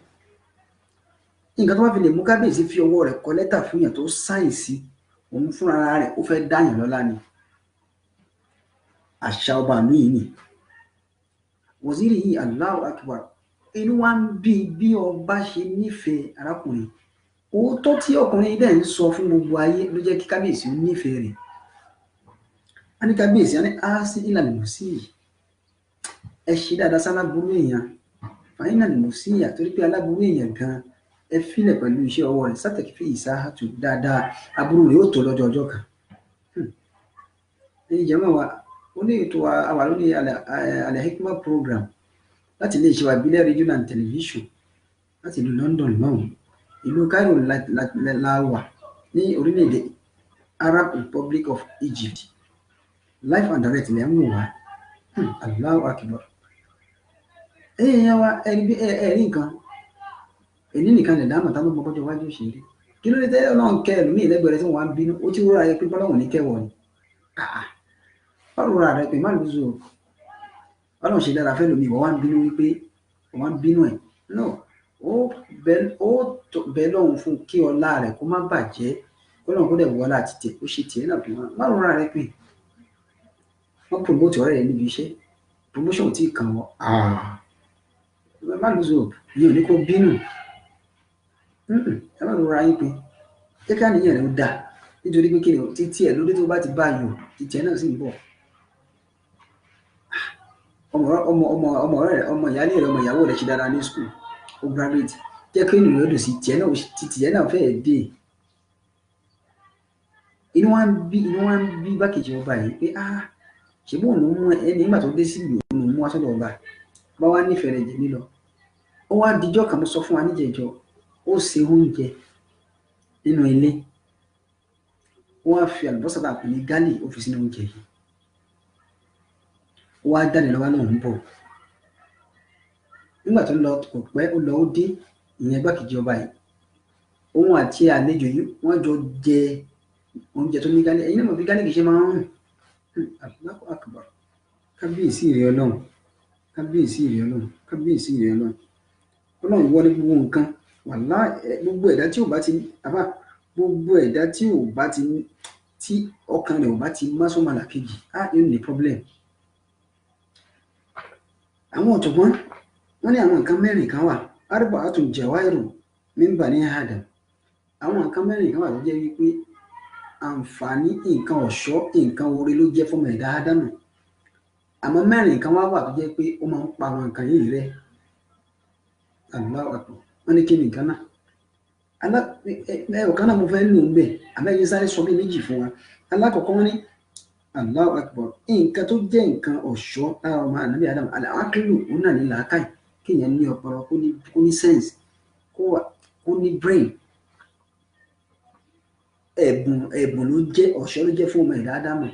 nǹkan tó bá fi lè mú kábíyèsí fi ọwọ́ rẹ̀ kọ lẹ́tà fún yàn tó sáyìn sí òun fúnra rẹ̀ ó fẹ́ dáyàn lọ́lá ni àṣà ọba ìlú yìí ni waziri yìí Allahu Akbar inú wa ń bí ọba ṣe nífẹ̀ẹ́ arákùnrin òótọ́ tí ọkùnrin dẹ̀ ń sọ fún gbogbo ayé ló jẹ́ kí kábíyèsí ó nífẹ̀ẹ́ rẹ̀ a ní kábíyèsí a ní á sí ìlànà ìlú sí yìí ẹ ṣe dáadáa sálábùrú èèyàn fàyínà ìlú sí yìí àtorí pé aláburú èèyàn gan ẹ filẹ̀ pẹ̀lú iṣẹ́ ọwọ́ rẹ̀ sátẹ̀kì fi ìsáhàtù dáadáa aburú rẹ̀ ó tó lọ́jọ́ ọjọ́ kan ẹ̀yin jẹ́mọ̀ wa ó ní ètò àwà lórí Al-Hikmat program láti ilé iṣẹ́ wa ìbílẹ̀ rédíò and tẹlifíṣọ̀n láti ìlú London lọ́hùn ìlú Cairo la wà ní orílẹ̀-èdè Arab Republic of Egypt live and direct lẹ́ ń wò wá Allahu Akbar ẹ̀yin yẹn wa ẹ̀rí nǹkan èyí nìkan lè dáhùn táwọn ọmọ ọjọ́ iwájú ṣe rí kí ló dé tẹ́lẹ̀ náà kẹ́ ẹlòmíì lẹ́gbẹ̀rẹ́ tí wọ́n á bínú ó ti rọra yẹ pé bọ́lọ́wọ̀n ní kẹwọ̀ ni báwo rọra rẹ pé má lóṣù ọlọ́run ṣe dára fẹ́ lómi ìwọ wá ń bínú wípé wọ́n á ń bínú ẹ̀ no ó bẹ lọ́hùn fún kí ọlá rẹ̀ kó má bàjẹ́ kó lọ́hùn kó dẹ̀ wọlá àti tẹ̀ ó ṣe tiẹ̀ náà bí wọ́n má rọra rẹ pé wọ́n promote ọ̀rẹ́ rẹ̀ níbi iṣẹ́ promotion ò tí ì kàn wọ́n má lóṣù ìyẹn ò ní kó bínú ẹ má rọra yín pé jẹ́ ká níyàn rẹ̀ ó dáa nítorí pé kí ni títí ẹ̀ lórí tó bá ti bá yò títí ẹ̀ náà sì ń bọ̀ ọmọ rẹ̀ ọmọ ìyálé rẹ̀ ọmọ ìyàwó rẹ̀ ṣe dára ní school ó graduate jẹ́ kí ènìyàn dùn sí títí ẹ̀ náà fẹ́ẹ̀ dé inú wa ń bí bákejì ọba yìí pé ṣe bóun ló mú ẹni nígbà tó dé sí ìlú òun mú wá sọ́dọ̀ ọba bá wá nífẹ̀ẹ́ rẹ̀ jẹ nílọ ó wá dijọ́ kan mo sọ fún wa níjẹ̀jọ́ ó ṣe oúnjẹ nínú ilé wọ́n á fi àlùbọ́sà bá pè ní gálì ó fi sínú oúnjẹ yìí wọ́n á jáde lọ́wọ́ náà ń bọ̀ nígbà tó lọ kò pẹ́ ó lọ ó dé ìyẹn gbàkejì ọba yìí òun àti àlejò yìí wọ́n jọ jẹ oúnjẹ tó ní gálì ẹ̀yin náà mọ̀ bí gálì kì í ṣe máa ń rùn Allahu Akbar kábíyèsí rẹ̀ ọlọ́run kábíyèsí rẹ̀ ọlọ́run kábíyèsí rẹ̀ ọlọ́run ọlọ́run wọ́n ní gbogbo nǹkan wàlá gbogbo ẹ̀dá tí ò bá ti àbá gbogbo ẹ̀dá tí ò bá ti tí ọkàn rẹ̀ ò bá ti má sọ́mọ́ làkejì yóò ní problem. àwọn ọ̀jọ̀gbọ́n wọ́n ní àwọn nǹkan mẹ́rin kan wà arba'atun jawairu min bani Adam àwọn nǹkan mẹ́rin kan wà tó jẹ́ wípé àǹfààní nǹkan ọ̀ṣọ́ nǹkan oore ló jẹ́ fọ́mọ ẹ̀dá Ádámù àmọ́ mẹ́rin kan wà tó jẹ́ pé ó máa ń pa àwọn nǹkan yìí rẹ́ Allahu Akbar wọ́n ní kí ni nǹkan náà ọ̀kan náà mo fẹ́ lò ń bẹ̀ àbẹ́yẹ sáré sọ bí méjì fún wa alákọ̀ọ́kọ́ wọn ní Allahu Akbar nǹkan tó jẹ́ nǹkan ọ̀ṣọ́ lára ọmọ ànábì Adam aláàkìlù òun náà ní làákàyè kéèyàn ní ọpọlọ kó ní sense kó ní brain ẹ̀bùn ló jẹ́ ọ̀ṣọ́ ló jẹ́ fún ọmọ ẹ̀dá Ádámù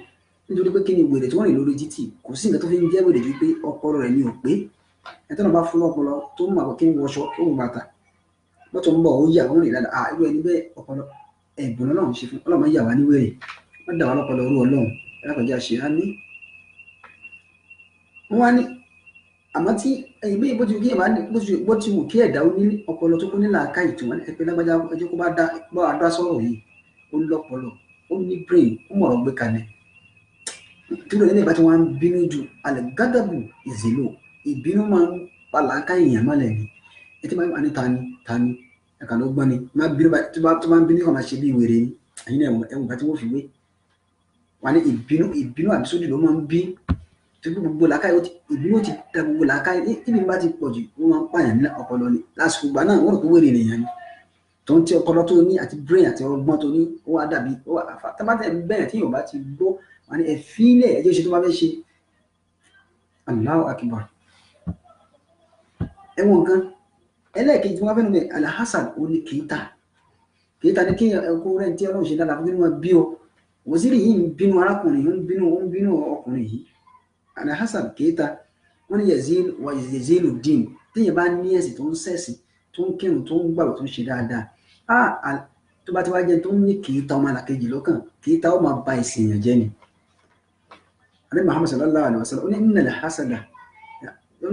nítorí pé kí ni wèrè tí wọ́n rìn lórí títì kò sí nǹkan tó fi ń jẹ́ wèrè ju pé ọpọlọ rẹ̀ ní ò pé ẹ̀tọ́ náà bá fún ọpọlọ tó mọ̀ àkọ́kí ń wọṣọ tó ń bàtà lọ́tọ̀ ń bọ̀ ó yà wọ́n rìn dáadáa irú ẹni bẹ́ẹ̀ ọpọlọ ẹ̀bùn Ọlọ́run ṣe fún Ọlọ́run yà wá ní wèrè wọ́n dà wá lọ́pọlọ orú Ọlọ́run ẹlẹ́kọ̀ọ́jà ṣe á ní. wọ́n wá ní àmọ́ tí ẹ̀yìn bí bó ti wù kí ẹ̀dá ó ní ọpọlọ tó kó ní làákàyè tí wọ́n ẹ̀pẹ́ lágbájá ẹjọ́ kó bá dá sọ̀rọ̀ yìí ó lọ́pọlọ ó ní brain ó mọ̀rọ̀ gbé kalẹ̀ tí lóye nígbà tí wọ́n á bínú ju alẹ́ gádàbù ìzèlò ìbínú máa ń pa làákàyè èèyàn mọ́lẹ̀ ni ẹ ti máa ń wà ní tani ẹ̀ka ló gbọ́n ni máa bínú tó bá ń bínú kàn máa ṣe bí ìwèrè ni ẹ̀yin náà ẹ̀wọ̀n bá tí wọ́n fi wé wà ní ìbínú àbísódì ló máa ń bí tó bí gbogbo làákàyè ìbínú ti da gbogbo làákàyè níbi bá ti pọ̀ jù wọ́n máa ń pààyàn ní ọpọlọ ni lásìkò ìgbà náà wọ́n rò pé wèrè nìyẹn ni tó ń tí ọpọlọ tó ní àti brain àti ọgbọ́n tó ní ó wá dàbí tábàtẹ̀ bẹ̀rẹ̀ tí Yorùbá ti gbó wà ní ẹ̀fílẹ̀ ẹjọ́ ṣe tó bá fẹ́ ṣe Allahu Akbar ẹ̀wọ̀n kan ẹlẹ́ẹ̀kejì tí wọ́n fẹ́ nu bẹ́ẹ̀ alahassan ó ní kìíta ní kí ẹkọ rẹ̀ tí Ọlọ́run ṣe dáadáa fún kí wọ́n bí ọ wòsílì yìí ń bínú arákùnrin ó ń bínú ọkùnrin yìí alahassan kìíta wọ́n ní yazilu dín téèyàn bá ní ẹ̀sìn tó ń sẹ̀sìn tó ń kírun tó ń gbàgbọ́ tó ń ṣe dáadáa tó bá ti wá jẹ́ tó ń ní kìíta ọmọ àlàkejì lọ́kàn kìíta ó máa ba ìsìn èèyàn jẹ́ ni alẹ́ Muhammad sallallahu alaihi wasallam ó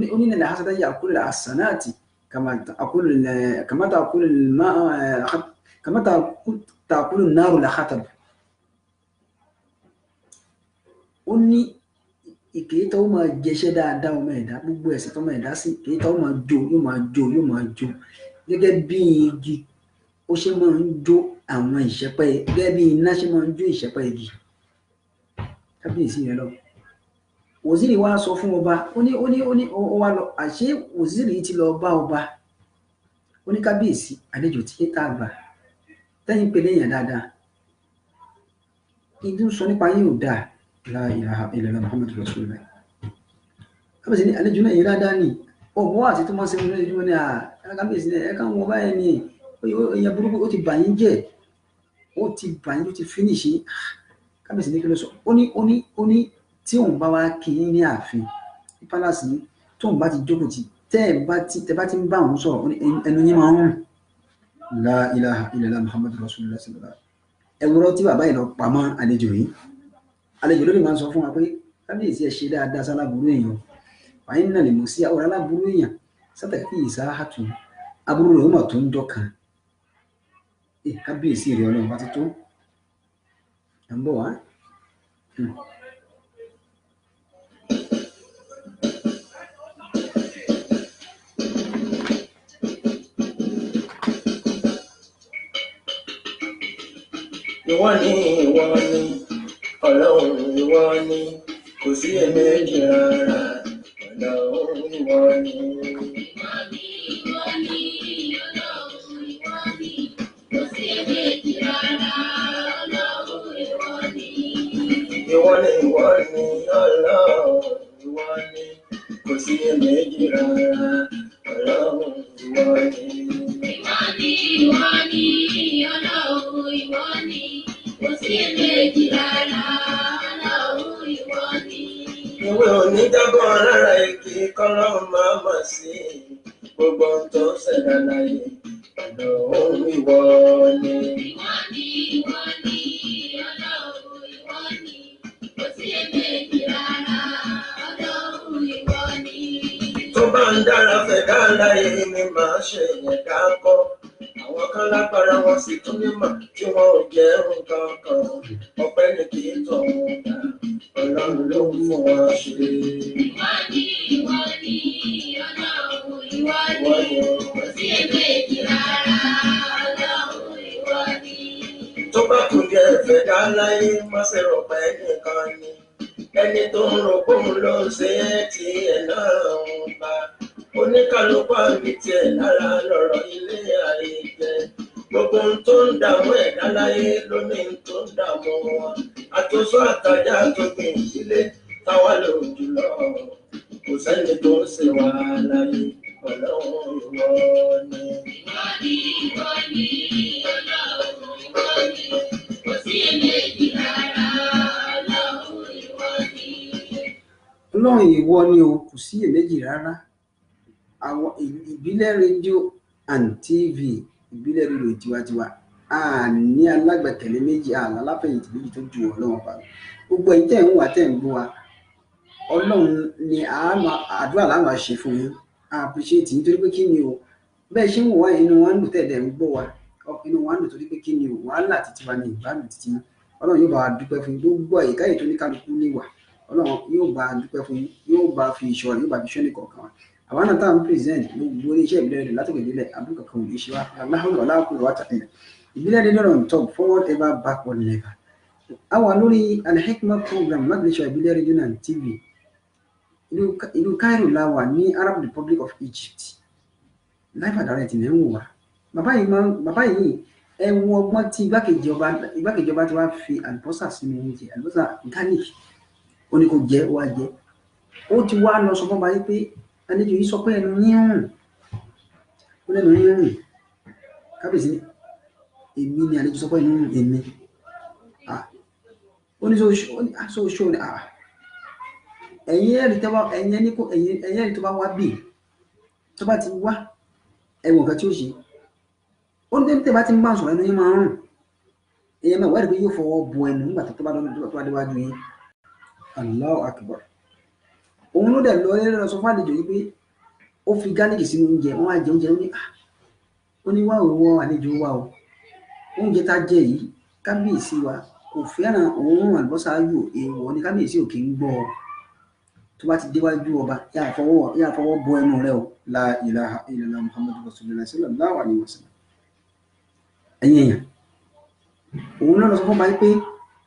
ní innal hasada ya'kulu al-hasanati كما تأكل الماء كما تأكل النار الحطب ó ní ìkèéta ó máa jẹṣẹ́ dáadáa ọmọ ẹ̀dá gbogbo ẹ̀ṣẹ̀ tó máa ẹ̀dá sí ìkèéta ó máa jó yóò máa jó gẹ́gẹ́ bí igi ó ṣe máa ń jó àwọn ìṣẹ́pẹ́ gẹ́gẹ́ bí iná ṣe máa ń jó ìṣẹ́pẹ́ igi kábíyèsí rẹ lọ wòzírì wá sọ fún ọba ó wá lọ àṣé wòzírì ti lọ bá ọba ó ní kábíyèsí àlejò tí tá a gbà tẹ́yìn pé léèyàn dáadáa ìdí sọ nípa yìí ò dáa la ilaha illallah muhammadu rasulullah kábíyèsí ní àlejò náà yìí dáadáa ni ọ̀bọ̀ àti tó máa ń ṣe lórí ìdúró ní kábíyèsí ní ẹ̀ka wọn báyẹn ni èèyàn burúkú ó ti bà yín jẹ́ ó ti finish kábíyèsí ní kí ló sọ ó ní tí òun bá wá kí ní ààfin ní pálásì ní tóun bá ti jókòó tí tẹ́ bá ti ń bá òun sọ̀rọ̀ ẹnu yín máa ń rùn la ilaha illallah muhammadu rasulullah sallallahu ẹwúrọ́ tí bàbá yìí lọ pamọ́ àlejò yìí àlejò lórí máa ń sọ fún wa pé kábíyèsí ẹ ṣe dáadáa sálábùrú èèyàn wàyí náà lè mọ̀ sí àwọn aláburú èèyàn sátẹ̀kì ìsáhàtù aburú rẹ̀ ó mà tó ń dọ́kan kábíyèsí rẹ̀ ọlọ́run bá ti tó ẹ̀ ń bọ̀ wá. ìwọ ni ọlọ́run ìwọ ni kò sí èméjì rárá ọlọ́run ìwọ ni. ìwọ ni ọlọ́run ìwọ ni kò sí èméjì rárá ọlọ́run ìwọ ni. ìwé onídàbọ̀ rárá igi kọ́lọ́run máa mọ̀ sí gbogbo ohun tó ṣẹ̀dá láyé ọlọ́run ìwọ ni. tó bá ń dára fẹ̀dá láyé ni màá ṣe yẹn dákọ́ àwọn kan lágbára wọn sì tún nímọ̀ tí wọn ò jẹ́ nǹkan kan ọpẹ́ ní kì í tọ̀ wọn dá ọlọ́run ló ń fún wọn ṣe. ìwọ ni kò sí èméjì rárá ọlọ́run ìwọ ni. tó bá kù díẹ̀ fẹ̀dá láyé má ṣe rò pé nìkan ni ẹni tó ń rò pé òun ló ń ṣe é tí ẹ̀ náà ń bá oníkàlùkù àmì tiẹ̀ lára lọ̀rọ̀ ilé ayé jẹ́ gbogbo ohun tó ń dààmú ẹ̀dá láyé lómi tó ń dààmú wọn àtúnṣe àtàjà tó gbìn sílé táwa lò jùlọ kò sẹ́ni tó ń ṣe wá láyé ọlọ́run ìwọ ni. ìwọ ni ọlọ́run ìwọ ni kò sí èméjì rárá ọlọ́run ìwọ ni. ọlọ́run ìwọ ni o kò sí èméjì rárá àwọn ìbílẹ̀ rédíò and tv ìbílẹ̀ rédíò tiwantiwa a ní alágbẹ̀kẹ̀lé méjì aláfẹ̀yìntì méjì tó ju ọlọ́run pa gbogbo ẹ̀yin tẹ̀ ń wà tẹ̀ ń gbọ́ wa ọlọ́run ni àdúrà láwọn ṣe fún yín a appreciate nítorí pé kí ni o bẹ́ẹ̀ ṣe ń wọ̀ wá inú wa ń dùn tẹ̀lé ń gbọ́ wa inú wa ń dùn torí pé kí ni o wàhálà títí wa ní ìbámu títí ọlọ́run yóò bá wa dúpẹ́ fún gbogbo àyíká ètò oníkálukú ní wà ọlọ́run yóò bá a dúpẹ́ fún yóò bá fi ìṣọ́ yóò bá fi ṣọ́ nìkọ̀ọ̀kan wa àwọn náà táwọn present gbogbo iléeṣẹ́ ìbílẹ̀ rẹ̀ látòkè délẹ̀ àbúrò kankan ò ní ṣe wá aláhùn ọ̀làkùn ìwà tàbílẹ̀ ìbílẹ̀ rẹ̀ on top forward ever backward never. àwa lórí Al-Hikmat program lágbèsọ ìbílẹ̀ rédíò and tv ìlú Cairo la wà ní Arab Republic of Egypt live and direct ní ẹ̀wọ̀n wa bàbá yìí ẹ̀wọ̀n ọgbọ́n tí igbákejì ọba ti wá fi àlùbọ́sà sínú oúnjẹ àlùbọ́sà garlic ó ní kò jẹ́ ó wá jẹ́ ó ti wá lọ sọ fún ọba yìí pé àlejò yìí sọ pé ẹnu yín rùn ó lẹ́nu yín rùn kábíyèsí èmi ni àlejò sọ pé ẹnu rùn èmi ó ní sóòṣó ni ẹ̀yin ẹ̀rí tó bá wá bì tó bá ti wá ẹ̀wọ̀n kan tí ó ṣe ó ní tẹ́ bá ti ń bá sọ̀rọ̀ ẹnu yín máa ń rùn èèyàn náà wẹ́rẹ̀ pé yóò fọwọ́ bo ẹnu nígbà tó bá déwájú yín Allahu Akbar òun ló dẹ̀ lọ sọ fún àlejò yìí pé ó fi gálíkì sínú oúnjẹ wọn á jẹ oúnjẹ ó ní wá òwò àlejò wa o oúnjẹ tá jẹ yìí kábíyèsí wa kò fẹ́ràn òórùn àlùbọ́sà ayò èèwọ̀ ní kábíyèsí ò kì í gbọ́ ọ tó bá ti déwájú ọba yà fọwọ́ bọ ẹnu rẹ o la ilaha illallah muhammadu rasulullah sallallahu alaihi wasallam ẹ̀yin èèyàn òun ló lọ sọ fún ọba yìí pé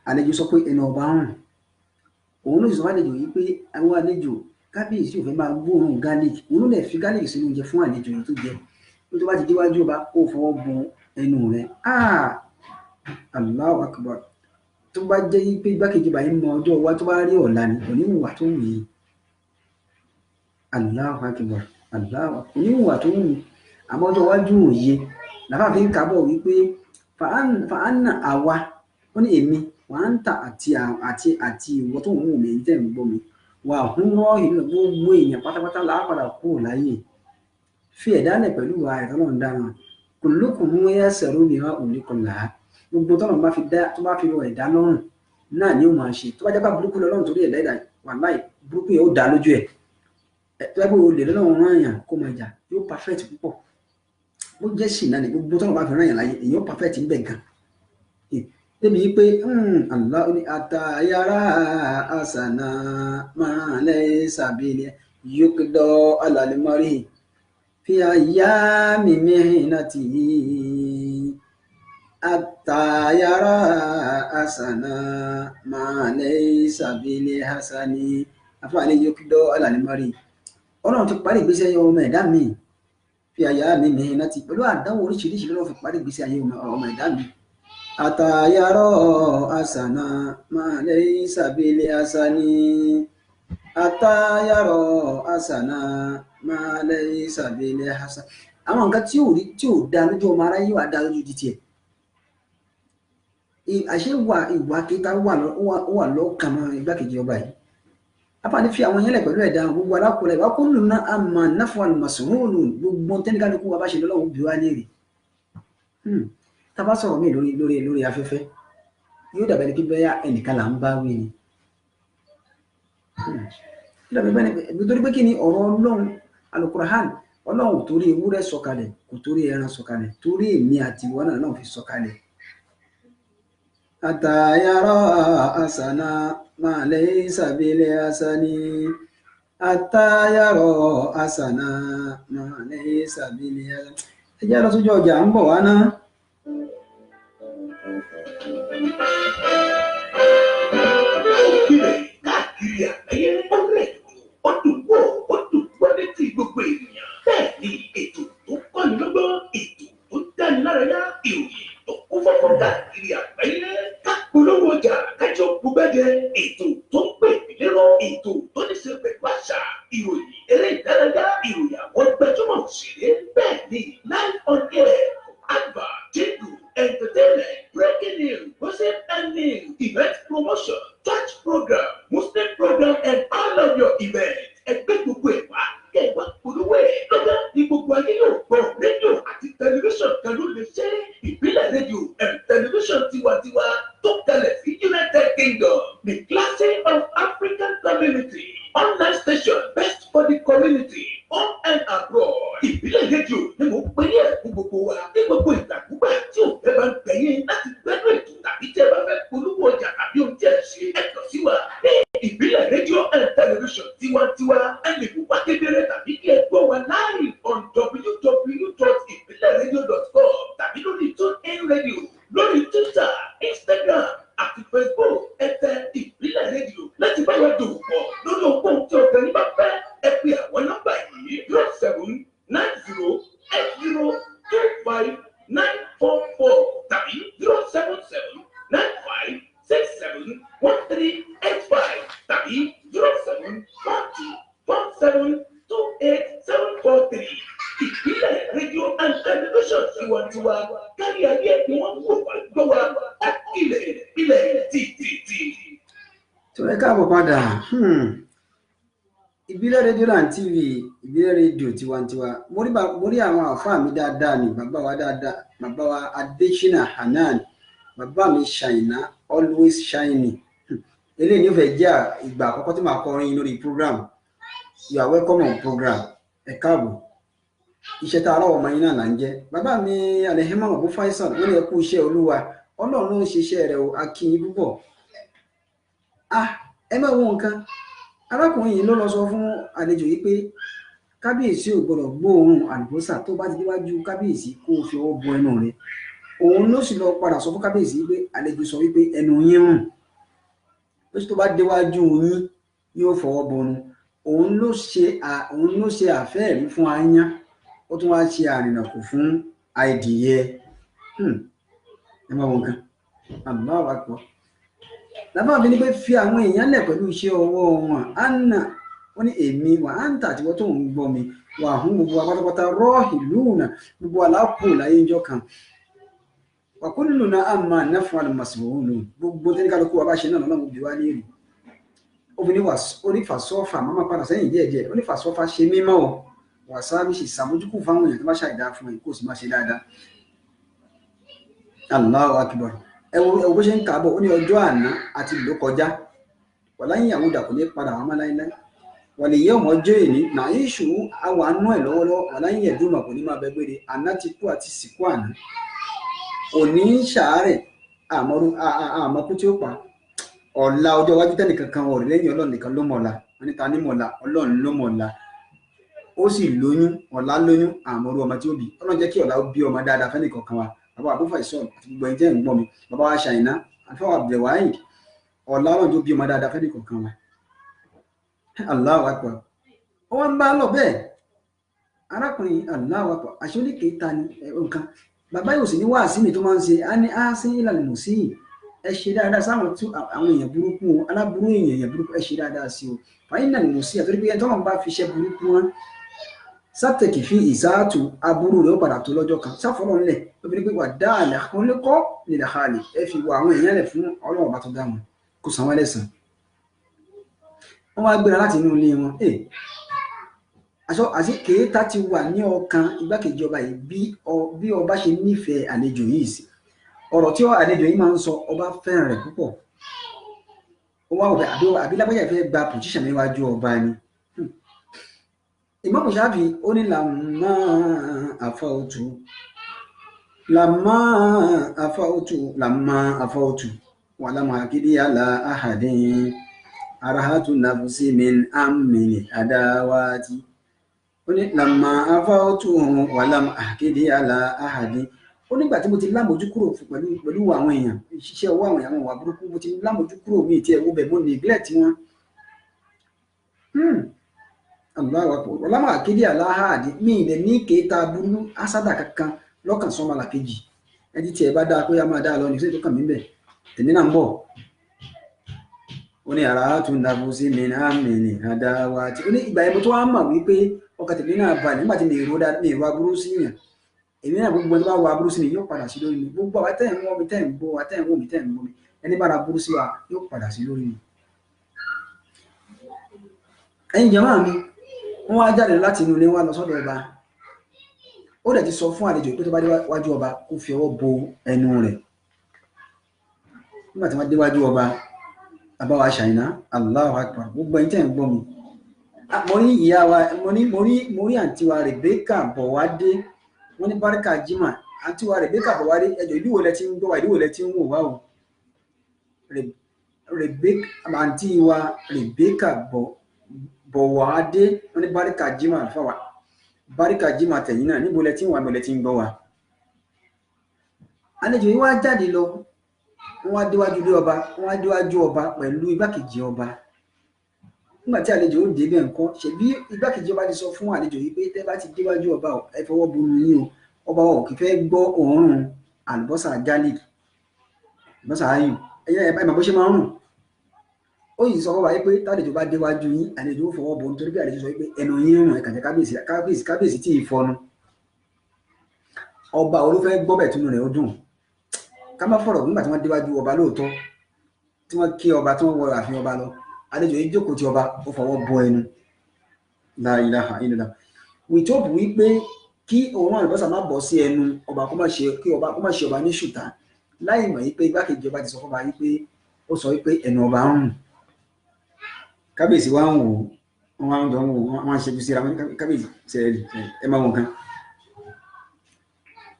àlejò sọ pé ẹnu ọba rùn òun ló sì sọ fún àlejò yìí pé àwọn àlejò kábíyèsí ò fẹ́ máa gbóòórùn garlic òun ló lè fi garlic sínú oúnjẹ fún àlejò yìí tó jẹ tó bá ti déwájú ọba kó fọwọ́ bọ ẹnu rẹ Allahu Akbar tó bá jẹ́ pé igbákejì báyìí mọ ọjọ́ wa tó bá rí ọ̀la ni oníwùwà tó wù yìí Allahu Akbar oníwùwà tó wù yìí àmọ́ ọjọ́ iwájú òye làbá fi ń kábọ̀ wípé fàánà àwa ó ní èmi wà ń tà àti ìwọ tó ń wù mí tẹ̀ ń gbọ́ mi wà ń rọ́ ìlú gbogbo èèyàn pátápátá láàpàdà kúrò láyé fi ẹ̀dálẹ̀ pẹ̀lú ààrẹ tọ́lọ́ ń dáná kò kullukum muyassaru bima ulikum laha gbogbo tọ́nà bá fi dá tó bá fi rọ ẹ̀dá lọ́rùn náà ni ó máa ṣe tó bá jẹ́ bá burúkú lọ́rùn torí ẹ̀dá wàláì burúkú yẹn ó dá lójú ẹ̀ tó bá gbé olè lọ́rùn rán èèyàn kó máa jà yóò perfect púpọ̀ ó jẹ́ sì náà ni gbogbo tọ́nà bá fi rán èèyàn láyé èèyàn perfect ń bẹ̀ gan débi pé Allah ní àtàyàrá àṣànà máa lẹ́ sàbílẹ̀ yókùdọ̀ alàlẹ́mọ́rí fi àyà mímí láti àtàyàrá àṣànà máa lẹ́ sàbílẹ̀ hasani afáàlẹ́ yókùdọ̀ alàlẹ́mọ́rí ọlọ́run ti parí ìgbésí ayé ọmọ ẹ̀dá mi fi àyà mímí láti pẹ̀lú àdánwò oríṣiríṣi lọ́wọ́ fi parí ìgbésí ayé ọmọ ẹ̀dá mi àtàyàrá àṣànà máa lẹ́ sàbílẹ̀ hasani àtàyàrá àṣànà máa lẹ́ sàbílẹ̀ hasani àwọn nǹkan tí ò rí tí ò dá lójú ọmọ aráyé wà dá lójú títí ẹ̀ àṣẹ ìwà kíta wà lọ́kàn mọ́ igbákejì ọba yìí apáni fi àwọn yẹn lẹ̀ pẹ̀lú ẹ̀dá gbogbo alákùnrin ìwà kúlù náà àmà náfọ̀ àlùmọ̀sùnmọ́ọ̀lù gbogbo tẹ́nìkálukú wa bá ṣe lọ́wọ́ bí wá léèrè tá a bá sọ̀rọ̀ mí lórí afẹ́fẹ́ yóò dàbẹ̀ ní kí bẹ́yà ẹnìkan là ń bá wí ni nítorí pé kí ni ọ̀rọ̀ ọlọ́run Al-Qur'an ọlọ́run torí ewúrẹ́ sọ̀kalẹ̀ kò torí ẹran sọ̀kalẹ̀ torí èmi àti ìwọ náà fi sọ̀kalẹ̀ àtàyàrá àṣànà máa lẹ́ sàbílẹ̀ hasani àtàyàrá àṣànà máa lẹ́ sàbílẹ̀ hasani ẹjẹ́ lọ sójú ọjà ń bọ̀ wá náà. Káàkiri àgbáyé ọ̀rẹ́ ọdún wọ̀ ọdún wọlé tí gbogbo ènìyàn bẹ́ẹ̀ ni ètò tó kọ́ni lọ́gbọ́n ètò tó dáni lárayá ìròyìn tó kún fọ́fọ́ káàkiri àgbáyé kápolówó ọjà kájọ gbúgbẹ́dẹ ètò tó ń pè lérò ètò tó ní ṣe pẹ̀lú àṣà ìròyìn eré ìdárayá ìròyìn àwọn gbajúmọ̀ òṣèré bẹ́ẹ̀ ni live on air advert jingle entertainment breaking news gossip and news event promotion church program Muslim program and all of your events ẹgbẹ́ gbogbo ẹ̀ wá kẹwà polówó ẹ̀ lọ́gá ní gbogbo ayé yóò gbọ́ rédíò àti tẹlifíṣàn kan ló lè ṣe ìbílẹ̀ rédíò and tẹlifíṣàn tiwantiwa tó kalẹ̀ sí United Kingdom the classy of African community online station best for the community home and abroad ìbílẹ̀ rédíò ni mo pè ní ẹ̀kú gbogbo wa ní gbogbo ìgbàgbọ́gbà tí ò fẹ́ bá ń gbẹ̀yìn láti gbẹ́nu ètò tàbí tí ẹ bá fẹ́ polówó ọjà tàbí ohun tí ẹ ṣe ẹ̀tọ́ sí wa ní ìbílẹ̀ rédíò and television tiwantiwa ẹni pupa kedere tàbí kí ẹ gbọ́ wa live on www.ibileradio.com tàbí lórí TuneIn Radio lórí Twitter Instagram àti Facebook ẹ̀tẹ̀ ìbílẹ̀ rédíò láti bá wa dòwò pọ̀ lórí ohun tí ọ̀gá ní bá fẹ́ ẹ pè àwọn nọ́mbà yìí 0790852944 tàbí 07795671385 tàbí 07424728743 ìbílẹ̀ rédíò and television tiwantiwa kárí ayé ni wọ́n wò wá gbọ́ wa ilẹ̀ títí. tó ẹ káàbọ̀ padà ìbílẹ̀ rédíò and TV ìbílẹ̀ rédíò tiwantiwa mo rí àwọn àfáà mi dáadáa ni bàbá wa dáadáa bàbá wa Adésínà Hanan bàbá mi Ṣàìná always shining eléyìí ní ó fẹ́ jẹ́ ìgbà àkọ́kọ́ tí màá kọrin lórí program you are welcome on program ẹ káàbọ̀ iṣẹ́ tá a rọ̀ ọmọ yín náà là ń jẹ́ bàbá mi Alehima Abu Faisal wọ́n lè kú iṣẹ́ olúwa ọlọ́run ló ń ṣiṣẹ́ rẹ̀ o akínyìn púpọ̀ ẹ máa wo nǹkan arákùnrin yìí ló lọ sọ fún àlejò yìí pé kábíyèsí ò gbọdọ̀ gbóòórùn àlùbọ́sà tó bá ti déwájú kábíyèsí kó o fi ọwọ́ bọ ẹnu rẹ̀ òun ló sì lọ padà sọ fún kábíyèsí pé àlejò sọ wípé ẹnu yín rùn ló sì tó bá déwájú yín yóò fọwọ́ bọnu òun ló ṣe àfẹ́ẹ̀rí fún aáyán ó tún wá ṣe àrìnàkò fún àìdìyẹ ẹ máa wọ nǹkan àbúrò àpapọ̀ lábàá fi ní pé fi àwọn èèyàn lẹ̀ pẹ̀lú iṣẹ́ ọwọ́ wọn anna wọ́n ní èmi wà á ń tà tí wọ́n tó ń gbọ́ mi wà hún gbogbo apátápátá rọ́ọ̀hì lóòrùn gbogbo aláàpò láyé ìjọ kan wà kó nílò náà àmà náfún àlùmọ̀síwò lòun gbogbo tí ní kálukú wa bá ṣe náà lọ́nà òbí wá léèrè obìnrin onífàsọ́fà máma padà sẹ́yìn díẹ̀díẹ̀ onífàsọ́fà ṣe mímọ́ o wà sábì ṣe ṣàmójúkù fáwọn èèyàn tó bá ṣàìdá fún ẹ kó sì má ṣe dáadáa Allahu akbar. Ẹ wo bó ṣe ń kà bọ̀ ó ní ọjọ́ àná àti ìlú kọjá wàlá ìyàwó dà kò ní padà wá máa láíláí wàlẹ̀ yẹ́ ọmọ ọjọ́ èní náà yíṣù àwọn àánú ẹ̀ lọ́wọ́lọ́wọ́ wàlá ìyẹ̀ dùnmọ̀ kò ní máa bẹ gbére àná ti kú àti sìnkú àná òní ṣàárẹ̀ àmọ́kú tí ó pa ọ̀la ọjọ́ iwájú tẹ́nìkan kan ọ̀rẹ́ lẹ́yìn ọlọ́run nìkan ló mọ̀ọ́la wọn níta ní mọ̀ọ́la ọlọ́run ló mọ̀ọ́la ó sì lóyún ọ̀la lóyún àmọ́rú ọmọ tí ó bí ọlọ́run jẹ́ kí ọ̀la ó bí ọmọ dáadáa fẹ́nìkan kan wa bàbá àbúfà ìsọ̀rọ̀ àti gbogbo ẹ̀jẹ̀ ń gbọ́ mi bàbá wa ṣàìná àfẹ́wà abdulwahid ọ̀la ọlọ́run tó bí ọmọ dáadáa fẹ́nìkan kan wa Allahu akbar ó wá ń bá lọ bẹ́ẹ̀ arákùnrin Allahu akbar àṣẹ oníkèé ta ni nǹkan bàbá yóò sì ní wáàsí mi tó máa ń ṣe á ní áásí ìlànà mọ̀ sí ẹ ṣe dáadáa sáwọn tí àwọn èèyàn burúkú aláburú èèyàn burúkú ẹ ṣe dáadáa sí o fàyín náà mọ̀ sí àtúndì pé ẹni tó wọn bá fi iṣẹ́ burúkú wọn sátẹ̀kì fi ìsáàtù aburú rẹ̀ ó padà tó lọ́jọ́ kan sáfọ́lọ́ ńlẹ̀ obìnrin pé wà dáàlà oníkọ́ nílẹ̀ àlè ẹ fi wọ àwọn èèyàn rẹ̀ fún ọlọ́run bá tó dá wọn kó san wọ́n lẹ́san wọ́n wá gbéra láti inú ilé wọn àti kèéta ti wà ní ọkàn igbákejì ọba yìí bí ọba ṣe nífẹ̀ẹ́ àlejò yìí sí ọ̀rọ̀ tí àlejò yìí máa ń sọ ọba fẹ́ràn rẹ̀ púpọ̀ ó wá òbí àbí lábẹ́yà fẹ́ gba pòtíṣàn níwájú ọba ni Imam Shafi ó ní làmá àfọ́ọ̀tù wà lámà àkídí àlà àhàdín arahatu nafsi min amini adawati ó ní làmà àfọ́ọ̀tù wà lámà àkídí àlà àhàdín ó nígbà tí mo ti lámojú kúrò pẹ̀lú àwọn èèyàn ìṣiṣẹ́ owó àwọn èèyàn wà burúkú mo ti lámojú kúrò mi tí ẹ̀wọ́ bẹ̀ mo neglect wọn Allahu akbar ọlámà àkéde aláhàdì mí ilẹ̀ ní kéta burú asádà kankan lọ́kàn sọ́mọ làkejì ẹni tí ẹ bá dáa pé a máa dáa lọ ní sẹ́yìn tó kàn mí bẹ̀ tèmi náà ń bọ̀ ó ní ara tún dàbò sí mi náà mi ní adáwa tí ó ní ìgbà yẹn mo tó wá mọ̀ wípé ọkàn tèmi náà balẹ̀ nígbà tí mi èrò aburú sí yàn èmi náà gbogbo ẹni bá wọ aburú sí mi yóò padà sí lórí mi gbogbo àwọn tẹ́ ń wọ́ mi tẹ́ ń gbọ́ wa tẹ́ ń wọ́ mi tẹ́ ń gbọ́ mi ẹni bá ra aburú sí wa yóò padà sí lórí mi. ẹ̀yin jàmáà mi wọ́n wá jáde láti inú ilé wa lọ sọ́dọ̀ ọba ó dẹ̀ ti sọ fún àlejò pé tó bá déwájú ọba kó fi ọwọ́ bo ẹnu rẹ̀ nígbà tí wọ́n déwájú ọba àbáwá ṣàìná Allahu akbar gbogbo ẹni tẹ́ ń gbọ́ mi mo ní ìyá wa mo rí àǹtí wa Rebecca Bọ̀wádé wọ́n ní báríkà jimá àǹtí wa Rebecca Bọ̀wádé ẹjọ́ ìlú wo lẹ ti ń gbọ́ wa ìlú wo lẹ ti ń wò wá o àǹtí wa Rebecca Bọ̀wádé wọ́n ní báríkà jimá fáwa báríkà jimá tẹ̀yìn náà níbo lẹ ti ń wà níbo lẹ ti ń gbọ́ wa àlejò yìí wá jáde lọ wọ́n wá déwájú ọba pẹ̀lú igbákejì ọba nígbà tí àlejò ó débẹ̀ nǹkan ṣebí igbákejì ọba ti sọ fún àlejò yìí pé tẹ́ bá ti déwájú ọba ẹ fọwọ́ bu yín o ọba ò kì í fẹ́ gbọ́ òórùn àlùbọ́sà garlic àlùbọ́sà ayù ẹ̀yẹ ẹ̀ báyìí bó ṣe máa ń rùn ó yìí sọ fọwọ́ pé tálejò bá déwájú yín àlejò ó fọwọ́ bu nítorí pé àlejò sọ pé ẹnu yín rùn ẹ̀kàjẹ́ kábíyèsí tí ì fọnu ọba olúfẹ́ gbọ́bẹ̀ túnú rẹ̀ ó dùn ká má fọ̀rọ̀ nígbà tí wọ́n déwájú ọba lóòótọ́ tí wọ́n kí ọba tí wọ́n wọ ààfin ọba lọ àlejò yìí jókòó tí ọba ó fọwọ́ bọ ẹnu la ilaha illallah with hope wípé kí òórùn àlùbọ́sà má bọ́ sí ẹnu ọba kó má ṣe ọba ní ṣùtá láì mọ̀ wípé igbákejì ọba ti sọ fọba wípé ó sọ wípé ẹnu ọba ń rùn kábíyèsí wa ń wò wọ́n jọ ń wò wọ́n ṣe fi síra kábíyèsí sẹ́ẹ̀lì ẹ máa wọ̀ nǹkan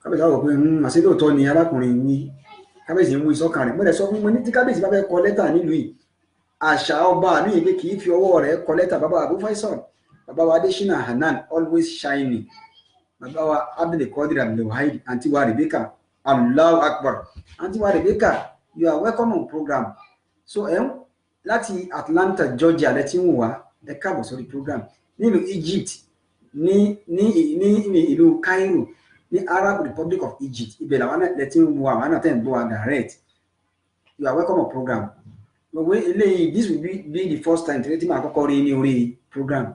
kábíyèsí wa wọ̀ pé àṣẹ lóòótọ́ ni arákùnrin wí kábíyèsí ń wí sọ́kàn rẹ̀ mọ́lẹ̀ sọ fún mi ní tí kábíyèsí bá fẹ́ kọ lẹ́tà nílùú yìí àṣà ọba àmì ìgbé kì í fi ọwọ́ rẹ̀ kọ lẹ́tà bàbá Abu Faisal bàbá wa Adesina Hanan always shining bàbá wa Abdulkadir Abdulwahid àǹtí wa Rebecca Allahu Akbar àǹtí wa Rebecca you are welcome on program so láti Atlanta Georgia lẹ́tí ń wà ẹ káàbọ̀ sórí program nílùú Egypt ní ìlú Cairo ní Arab Republic of Egypt ibẹ̀ làwọn lẹ́tí ń wà àwọn náà tẹ̀ ń gbọ́ wa direct you are welcome on program gbogbo eléyìí this will be the first time tí màá kọ́kọ́ rí ní orí program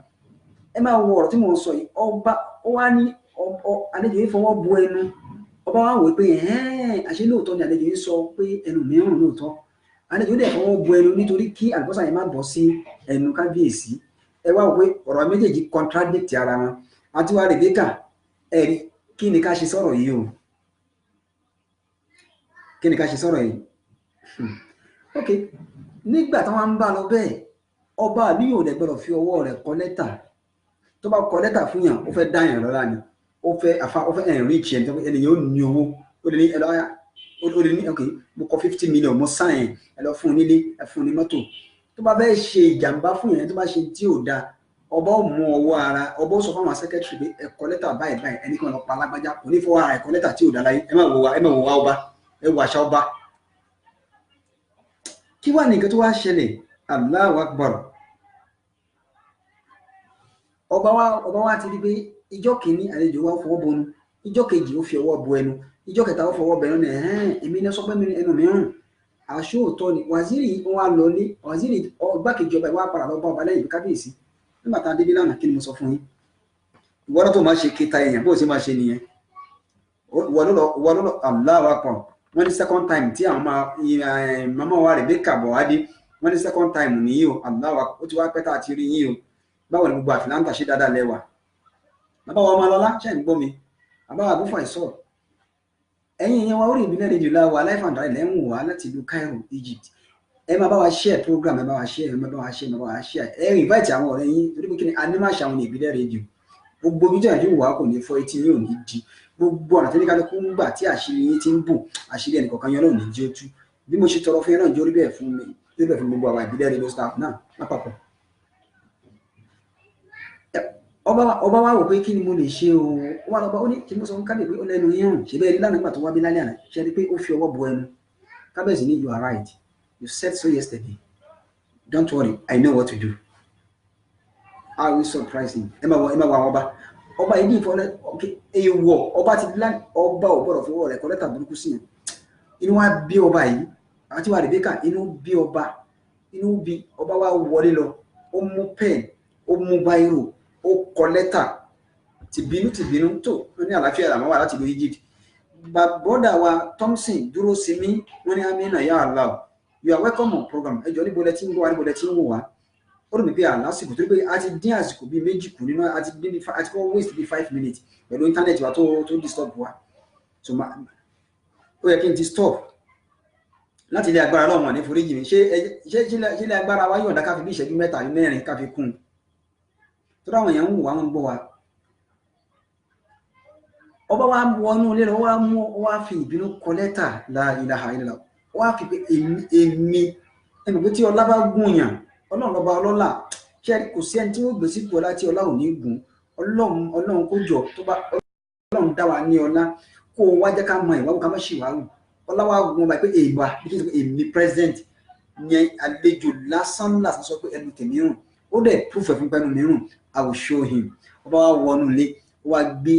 ẹ máa wo ọ̀rọ̀ tí mo sọ yìí ọba ó wá ní àlejò yìí fọwọ́ bu ẹnu ọba wa wò pé àṣẹ lóòótọ́ ni àlejò yìí sọ pé ẹnu mìíràn lóòótọ́ àlejò dẹ̀ fọwọ́ bu ẹnu nítorí kí àlùbọ́sà yẹn má bọ́ sí ẹnu kábíyèsí ẹ wá wò pé ọ̀rọ̀ méjèèjì contradict ara wọn àti wa Rebecca ẹ̀rí kí ni ká ṣe sọ̀rọ̀ yìí o kí ni ká ṣe sọ̀rọ̀ yìí ok nígbà táwọn ń bá lọ bẹ́ẹ̀ ọba àbí yóò dẹ̀ gbọ́dọ̀ fi ọwọ́ rẹ̀ kọ lẹ́tà tó bá kọ lẹ́tà fún yàn ó fẹ́ dá yàn lọ́la ni ó fẹ́ enrich yẹn ènìyàn ó ní owó ó lè ní ẹ lọ́yà ó lè ní ok mo kọ 50 million mo sáyẹn ẹ lọ fún un nílé ẹ fún un ní mọ́tò tó bá fẹ́ ṣe ìjàmbá fún yàn tó bá ṣe tí ò dáa ọba ó mú ọwọ́ ara ọba ó sọ fún àwọn secretary pé ẹ kọ lẹ́tà báyìí báyìí ẹni kan lọ pa alágbájá kò ní fọwọ́ ara ẹ kọ lẹ́tà tí ò dáa láyé ẹ má wò wá ọba ẹ wò àṣà ọba kí wá nìkan tó wá ṣẹlẹ̀ Allahu Akbar ọba wa ti rí pé ìjọ́ kìíní àlejò wa fọwọ́ bọnu ìjọ́ kejì ó fi ọwọ́ bọ ẹnu ìjọ́ kẹta ó fọwọ́ bẹnu èmi ní sọ pé ẹnu mìíràn àṣọ òótọ́ ni waziri wa lọ ní waziri ọgbàkejì ọba ìwà padà lọ bá ọba lẹ́yìn kábíyèsí nígbà tá a débi lánàá kí ni mo sọ fún yín ìwọ́n tó máa ṣe kéta èèyàn bó ṣe máa ṣe nìyẹn ìwọ́n lọ́lọ́ Allahu Akbar wọ́n ní second time tí àwọn mama wa Rebecca Bọ̀wádé wọ́n ní second time nìyí o Allahu Akbar ó ti wá pẹ́ tá a ti rí yín o báwo ni gbogbo àfìláńtà ṣe dáadáa lẹ́wà bàbá wa Ọmọlọ́lá ṣe ń gbọ́ mi bàbá wa Àbúfà ìsọ̀ ẹ̀yin ìyẹn wa orí ìbílẹ̀ rédíò láwa life and direct lẹ́hìn wà láti ìlú Cairo Egypt ẹ máa bá wa share program ẹ máa bá wa share ẹ invite àwọn ọ̀rẹ́ yín torí pé kí ni a ní máa ṣe àwọn ìbílẹ̀ rédíò gbogbo bí jẹ́ àdéhùn wa kò ní fọ́ etí yín ò ní di gbogbo ọ̀nà tẹ́lẹ̀ kálukú ń gbà tí àṣírí yín ti ń bù àṣírí ẹnì kọ̀ọ̀kan yẹn náà ní jí ó tú bí mo ṣe tọrọ fún yẹn náà jórí bẹ́ẹ̀ fún mi jórí bẹ́ẹ̀ fún gbogbo àwọn ìbílẹ̀ rédíò staff náà lápapọ̀ ọba wa wò pé kí ni mo lè ṣe o wà lọ́ba ó ní kí mo sọ fún kábíyèsí pé ó lẹ́nu yín hàn ṣe bẹ́ẹ̀ rí lánàá nígbà tó wá bí lálẹ́ àná ṣe rí pé ó fi ọwọ́ bo ẹnu kábíyèsí ní you are right you said so yesterday don't worry I know what to do I will surprise him ẹ máa wọ ọba yìí ní ìfọwọ́lẹ́ èèwọ̀ ọba ti lá ọba ò gbọ́dọ̀ fọwọ́ rẹ̀ kọ́ lẹ́tà burúkú sí yẹn inú wa bí ọba yìí àti wa Rebecca inú bí ọba wa wọlé lọ ó mú pen ó mú báírò ó kọ lẹ́tà tìbínú tó ní àlàáfíà làwọn wà láti ìlú Egypt bọ́dà wa Thompson dúró sí mi wọ́n ní amínà ya Allah you are welcome on program ẹjọ́ níbo lẹ ti ń wò wá ó rò mí pé àlásìkò tó rí pé a ti dín àsìkò bíi méjì kù nínú àti kọ́ waste bíi 5 minutes pẹ̀lú íńtánẹ́ẹ̀tì wa tó disturb wa so ó yẹ kí n ti stop láti ilé agbára lọ́wọ́ ní foríjì mi ṣé ilé agbára wa yọ̀ǹda ká fi bí ìṣẹ́jú 3 àbí 4 ká fi kún un tó dáwọn èèyàn ń wò wá ń gbọ́ wa ọba wa wọnú ilé lọ wá fi ìbínú kọ lẹ́tà la ilaha illallah wá fi pé èmi ẹnu pé tí ọlá bá gùn yàn ọlọ́run lọ́ba ọlọ́lá ṣe kò sí ẹni tí wọ́n gbé sípò ọlá tí ọlá ò ní gùn ọlọ́run kó jọ tó bá ọlọ́run dá wa ní ọlá kó wá jẹ́ ká mọ ìwà ká má ṣì wá rù ọlá wa gùn ọba pé èmi president yẹn àlejò lásán sọ pé ẹnu tèmi rùn ó dẹ̀ proof fún pẹ́nu mìíràn I will show him ọba wa wọnú ilé ó wá gbé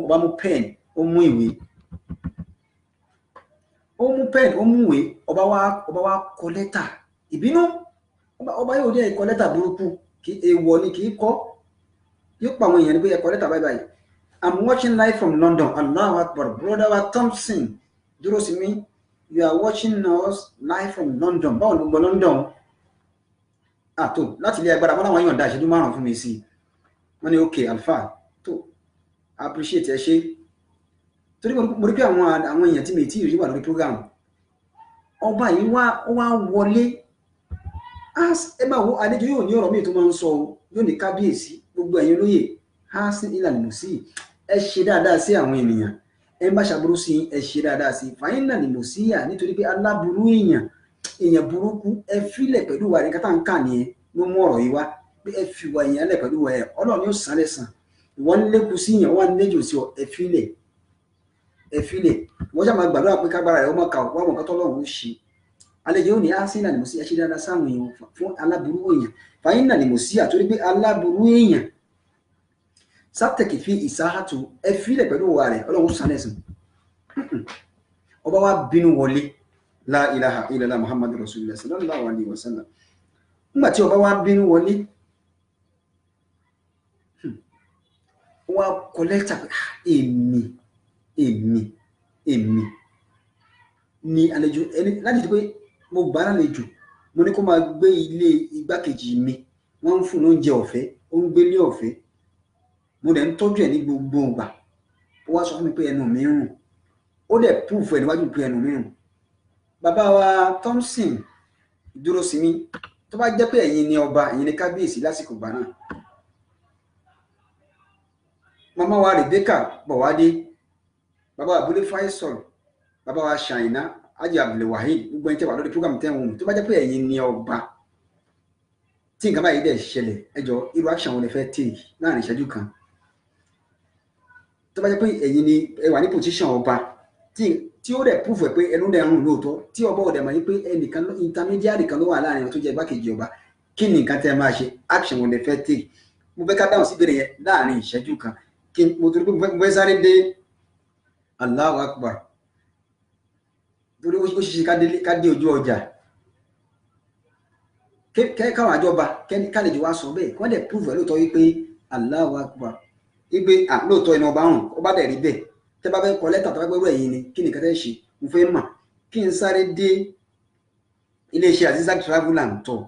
ọba mú pen ó mú ìwé ọba wa kọ lẹ́tà ìbínú ọba yóò dé ẹ̀kọ́ lẹ́tà burúkú kí èèwọ̀ ni kì í kọ́ yóò pa àwọn èèyàn ní pé ẹ̀kọ́ lẹ́tà báyìí I'm watching live from London Allahu Akbar brother wa Thompson dúró sí mi you are watching us live from London báwo ni gbogbo London tó láti ilé agbára wọn làwọn yóò dá ìṣẹ́jú 5 fún mi sí wọn ni okay Alfa tó appreciate ẹ ṣe torí mo rí pé àwọn èèyàn tí mi tí rí wà lórí program ọba yìí wá wọlé ẹ máa wo àlejò yóò ní ọ̀rọ̀ míì tó máa ń sọ yóò ní kábíyèsí gbogbo ẹ̀yin olóyè hasin ìlànà mùsí ẹ ṣe dáadáa sí àwọn ènìyàn ẹ bá ṣàbúrú sí ẹ ṣe dáadáa sí fàyínà ní mùsíyà nítorí pé aláburú èèyàn burúkú ẹ filẹ̀ pẹ̀lú wa nǹkan tá ń kà nìyẹn ló mú ọ̀rọ̀ yìí wá pé ẹ fi wà èèyàn lẹ̀ pẹ̀lú wa ẹ ọlọ́run yóò san lẹ́san ìwọ ń lékun sí yàn wọ́n ń léjò sí ọ ẹ filẹ̀ wọ́n ṣàmà gbàdúrà pé kágbára rẹ̀ ó mọ̀ ká wọ́n àwọn nǹkan tọ́lọ́run ó ṣe àlejò ní àsínà ní mùsí ẹ ṣe dáadáa sáwọn èèyàn fún aláburú èèyàn fàyínà ní mùsí àtórí pé aláburú èèyàn sátẹ̀kì fi ìsáhàtò ẹ filẹ̀ pẹ̀lú wa rẹ̀ ọlọ́run san lẹ́san ọba wa bínú wọlé la ilaha illallah muhammadu rasulullah sallallahu alaihi wasallam nígbà tí ọba wa bínú wọlé wọ́n kọ lẹ́tà pé èmi ni àlejò ẹni láti di pé mo gbà lálejò mo ní kó máa gbé ilé igbákejì mi wọ́n ń fún oúnjẹ ọ̀fẹ́ ó ń gbé ní ọ̀fẹ́ mo dẹ̀ ń tọ́jú ẹ̀ ní gbogbo ìgbà ó wá sọ fún mi pé ẹnu mi rùn ó dẹ̀ púùfù ẹ̀ níwájú pé ẹnu mi rùn bàbá wa Thompson dúró sí mi tó bá jẹ́ pé ẹ̀yin ni ọba ẹ̀yin ni kábíyèsí lásìkò gbà náà màmá wa Rebecca Bọ̀wádé bàbá wa Abúlé Faisal bàbá wa Ṣàìná Ajé Abdulwahid gbogbo ẹni tẹ́ wà lórí program tẹ́ ń wò tó bá jẹ́ pé ẹ̀yin ni ọba tí nǹkan báyìí dẹ̀ ṣẹlẹ̀ ẹ jọ̀ọ́ irú action wo lẹ fẹ́ take láàrin ìṣẹ́jú kan tó bá jẹ́ pé ẹ̀yin ni ẹ wà ní position ọba tí ó dẹ̀ proof ẹ̀ pé ẹnu dẹ̀ ń rùn lóòótọ́ tí ọba ò dẹ̀ mọ̀ yín pé ẹnìkan intermediary kan ló wà láàrin wọn tó jẹ́ igbákejì ọba kí ni nǹkan tẹ́ máa ṣe action wo lẹ fẹ́ take mo fẹ́ ká dáhùn sí ìbéèrè yẹn láàrin ìṣẹ́jú kan kí mo torí pé mo fẹ́ sáré dé Allahu Akbar torí ó ṣe ká dé ojú ọjà káwọn àjọba kálejò wa sọ bẹ́ẹ̀ kí wọ́n dẹ̀ prove ẹ̀ lóòótọ́ wípé Allahu Akbar wípé lóòótọ́ ẹni ọba hàn ó bá dẹ̀ rí bẹ́ẹ̀ tẹ́ bá fẹ́ kọ lẹ́tà tó bá gbẹ́rú ẹ̀yìn ni kí nìkan tẹ́ ṣe mo fẹ́ mọ̀ kí n sáré dé iléeṣẹ́ Azizat Travel and Tour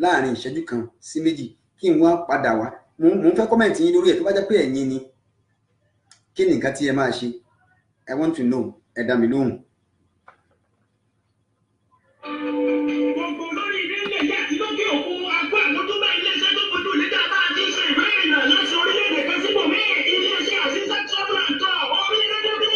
láàrin ìṣẹ́jú kan sí méjì kí n wá padà wá mo ń fẹ́ kọ́mẹ̀ntì yín lórí ẹ̀ tó bá jẹ́ pé ẹ̀yin ni kí nìkan tí ẹ máa ṣe I want to know ẹ dá mi lóhùn. Gbogbo lórí ilé ilé ìyá àti lókè òkun agbó àmójúbá iléeṣẹ́ tó fojú nígbà bá a ti ṣe ìwé ìrìnà láti orílẹ̀-èdè kan síbòmí iléeṣẹ́ Azizat Travel and Tour orílẹ̀-èdè bí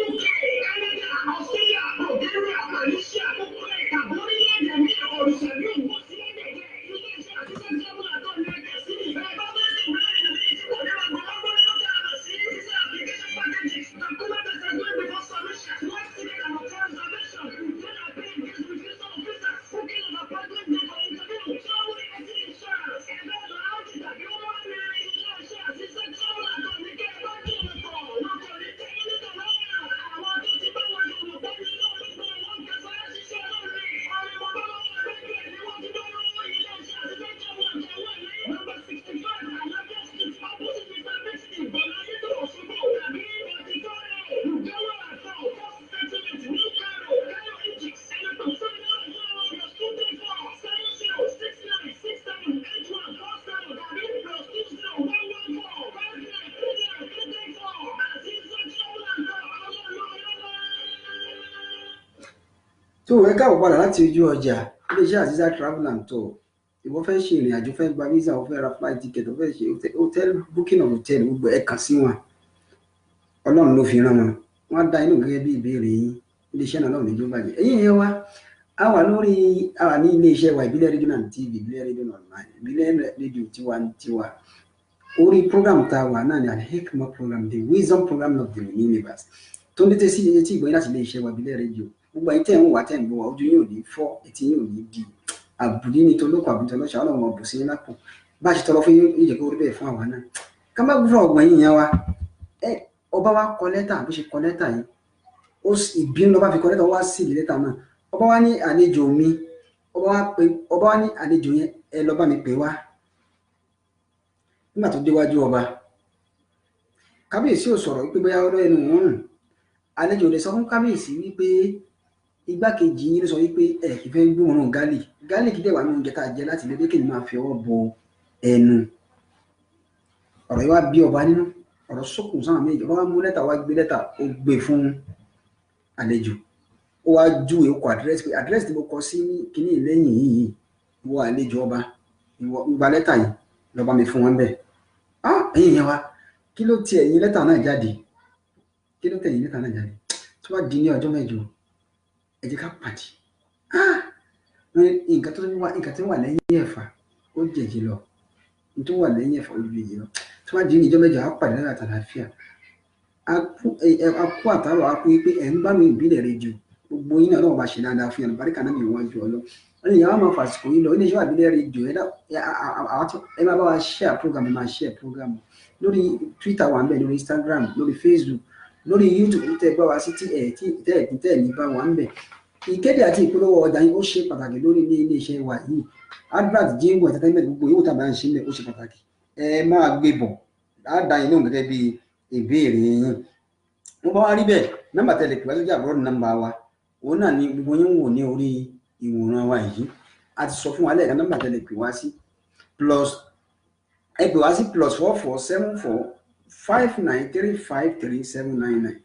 UK, Canada, Australia, Bulgaria, Malaysia, gbogbo ẹ̀ka orílẹ̀-èdè mi òrìṣà ní òwò sílẹ̀ gẹ̀gẹ̀ iléeṣẹ́ Azizat Travel and Tour ní ẹgbẹ́ sí ìfẹ́ bá bá ní ìwé ìrìnà ní ìtìkọ̀ ní ọgbọ̀n ọgbọ̀n nínú káàmù sí visa application packages document assessment before submission flight ticket and hotel reservation hotel paying guest refusal of visa booking of appointment date for interview travel agency insurance ẹgbẹ́ lounge tàbí owó ní iléeṣẹ́ Azizat Travel and Tour ní kẹ́ ẹ bá kí ọ̀nà tọ̀ lọ́kọ̀ ní tẹ́yìn nígbà lọ́wọ́ àwọn tó ti bá wọn yóò mọ̀ bẹ́ẹ̀ nínú ọ̀gbìn wọn kẹsàn-án ṣiṣẹ́ lórí ọ̀rẹ́mọ̀ bá wọn lẹ́gbẹ̀ẹ́ ni wọ́n ti bá wọn iléeṣẹ́ Azizat Travel and Tour wà ní number 65 Alaja Street opposite Mr. Bixby Bọ̀lá Yídò Òṣogbo tàbí Ọ̀tìkọ́rẹ́ Lùgbẹ́wò àtọ̀ first settlement ní Kano Kano Egypt ẹni tó sọ́ni náà yóò plus 234 70 69 67 81 47 tàbí plus 20 114 59 Azizat Travel and Tour tó ẹ káàbọ̀ padà láti ojú ọjà iléeṣẹ́ Azizat Travel and Tour ìwọ fẹ́ ṣe ìrìn àjò fẹ́ gba visa o fẹ́ ra flight ticket o fẹ́ ṣe hotel booking of hotel gbogbo ẹ kàn sí wọn Ọlọ́run ló fi rán wọn wọn á dá inú gẹ́gẹ́ bí ìbéèrè yín iléeṣẹ́ náà lọ́wọ́ níjó bàjẹ́ ẹ̀yin yẹn wá a wà ní iléeṣẹ́ wa ìbílẹ̀ rédíò náà TV ìbílẹ̀ rédíò online ìbílẹ̀ rédíò tiwantiwa orí program tá a wà náà ni Al-Hikmah program the wisdom program of the universe tó ń dé sí etí ìgbọ̀nyìn láti iléeṣẹ́ wa ìbílẹ̀ rédíò gbogbo ẹ̀yin tẹ́ ń wà tẹ́ ń gbọ́ ojú yóò ní fọ́ etí yóò ní di àbùdí ní tolókò àbùdí ọlọ́ṣà Ọlọ́run ọ̀bùn sí lápò bá a ṣe tọrọ fún ìjẹ́ kó rí bẹ́ẹ̀ fún àwa náà ká má gbúfọ̀ ọgbọ̀n yìí yẹn wa ọba wa kọ lẹ́tà bó ṣe kọ lẹ́tà yìí ìbínú lọ́ba fi kọ lẹ́tà wá sí lẹ́tà náà ọba wa ní àlejò mi ọba wa ní àlejò yẹn ẹ lọ bá mi pè wá nígbà tó déwájú ọba kábíyèsí ò sọ̀rọ̀ wípé bóyá ọ̀rọ̀ ẹnu wọn rùn àlejò rẹ̀ sọ fún kábíyèsí wípé igbákejì yín ló sọ wípé ẹ kì í fẹ́ gbóòórùn gálì kí dẹ̀ wà ní oúnjẹ tá a jẹ láti lédè kí ni máa fi ọwọ́ bo ẹnu ọ̀rọ̀ yìí wá bí ọba nínú ọ̀rọ̀ sókùn sáwọn méjì ọba wa mú lẹ́tà wá gbé lẹ́tà ó gbé fún àlejò ó wá júwe ó kọ àdírẹ́sì pé àdírẹ́sì tí mo kọ sí kíní lẹ́yìn yìí ìwọ àlejò ọba ìwọ gba lẹ́tà yìí lọ bá mi fún wọn bẹ́ẹ̀ ẹ̀yin yẹn wá kí ló ti ẹ̀yin lẹ́tà náà jáde kí ló tẹ̀yìn lẹ́tà náà jáde tó bá di ní ọjọ́ mẹ́jọ ẹ jẹ́ ká pàdé nǹkan tó wà lẹ́yìn ẹ̀fà ó jẹ̀jẹ̀ lọ nǹkan tó wà lẹ́yìn ẹ̀fà ó ju èyí lọ tó bá di ní ọjọ́ mẹ́jọ á pàdé lára àtàlàáfíà a kú àtàrọ̀ a kú pé ẹ̀ ń bá mi ìbílẹ̀ rédíò gbogbo yín náà lọ́wọ́ bá ṣe dáadáa fún yàrá baríkà náà mi wọ́n jù ọ lọ ẹ̀yìn àwọn máa fàṣìkò yìí lọ ilé iṣẹ́ ìbílẹ̀ rédíò ẹ máa bá wa share program ẹ máa share program lórí Twitter wà ń bẹ̀ lórí Instagram lórí Facebook lórí YouTube tẹ́ gbọ́ wá sí tẹ́ ní bá wà ń bẹ̀ ìkéde àti ìpolówó ọjà yín ó ṣe pàtàkì lórí ilé iṣẹ́ wa yìí advert jingle entertainment gbogbo yóò tàbí à ń ṣe mẹ́ ó ṣe pàtàkì ẹ máa gbé bọ̀ á dá yín lóhùn gẹ́gẹ́ bí ìbéèrè yín wọ́n bá wá rí bẹ́ẹ̀ nọ́mbà tẹ́lẹ̀ pé wájú àbúrò nọ́mbà wa òun náà ni gbogbo yín wò ní orí ìwòran wa yìí a ti sọ fún wa lẹ́ẹ̀kan nọ́mbà tẹ́lẹ̀ pé wá sí ẹ pè wá sí +4474 59353799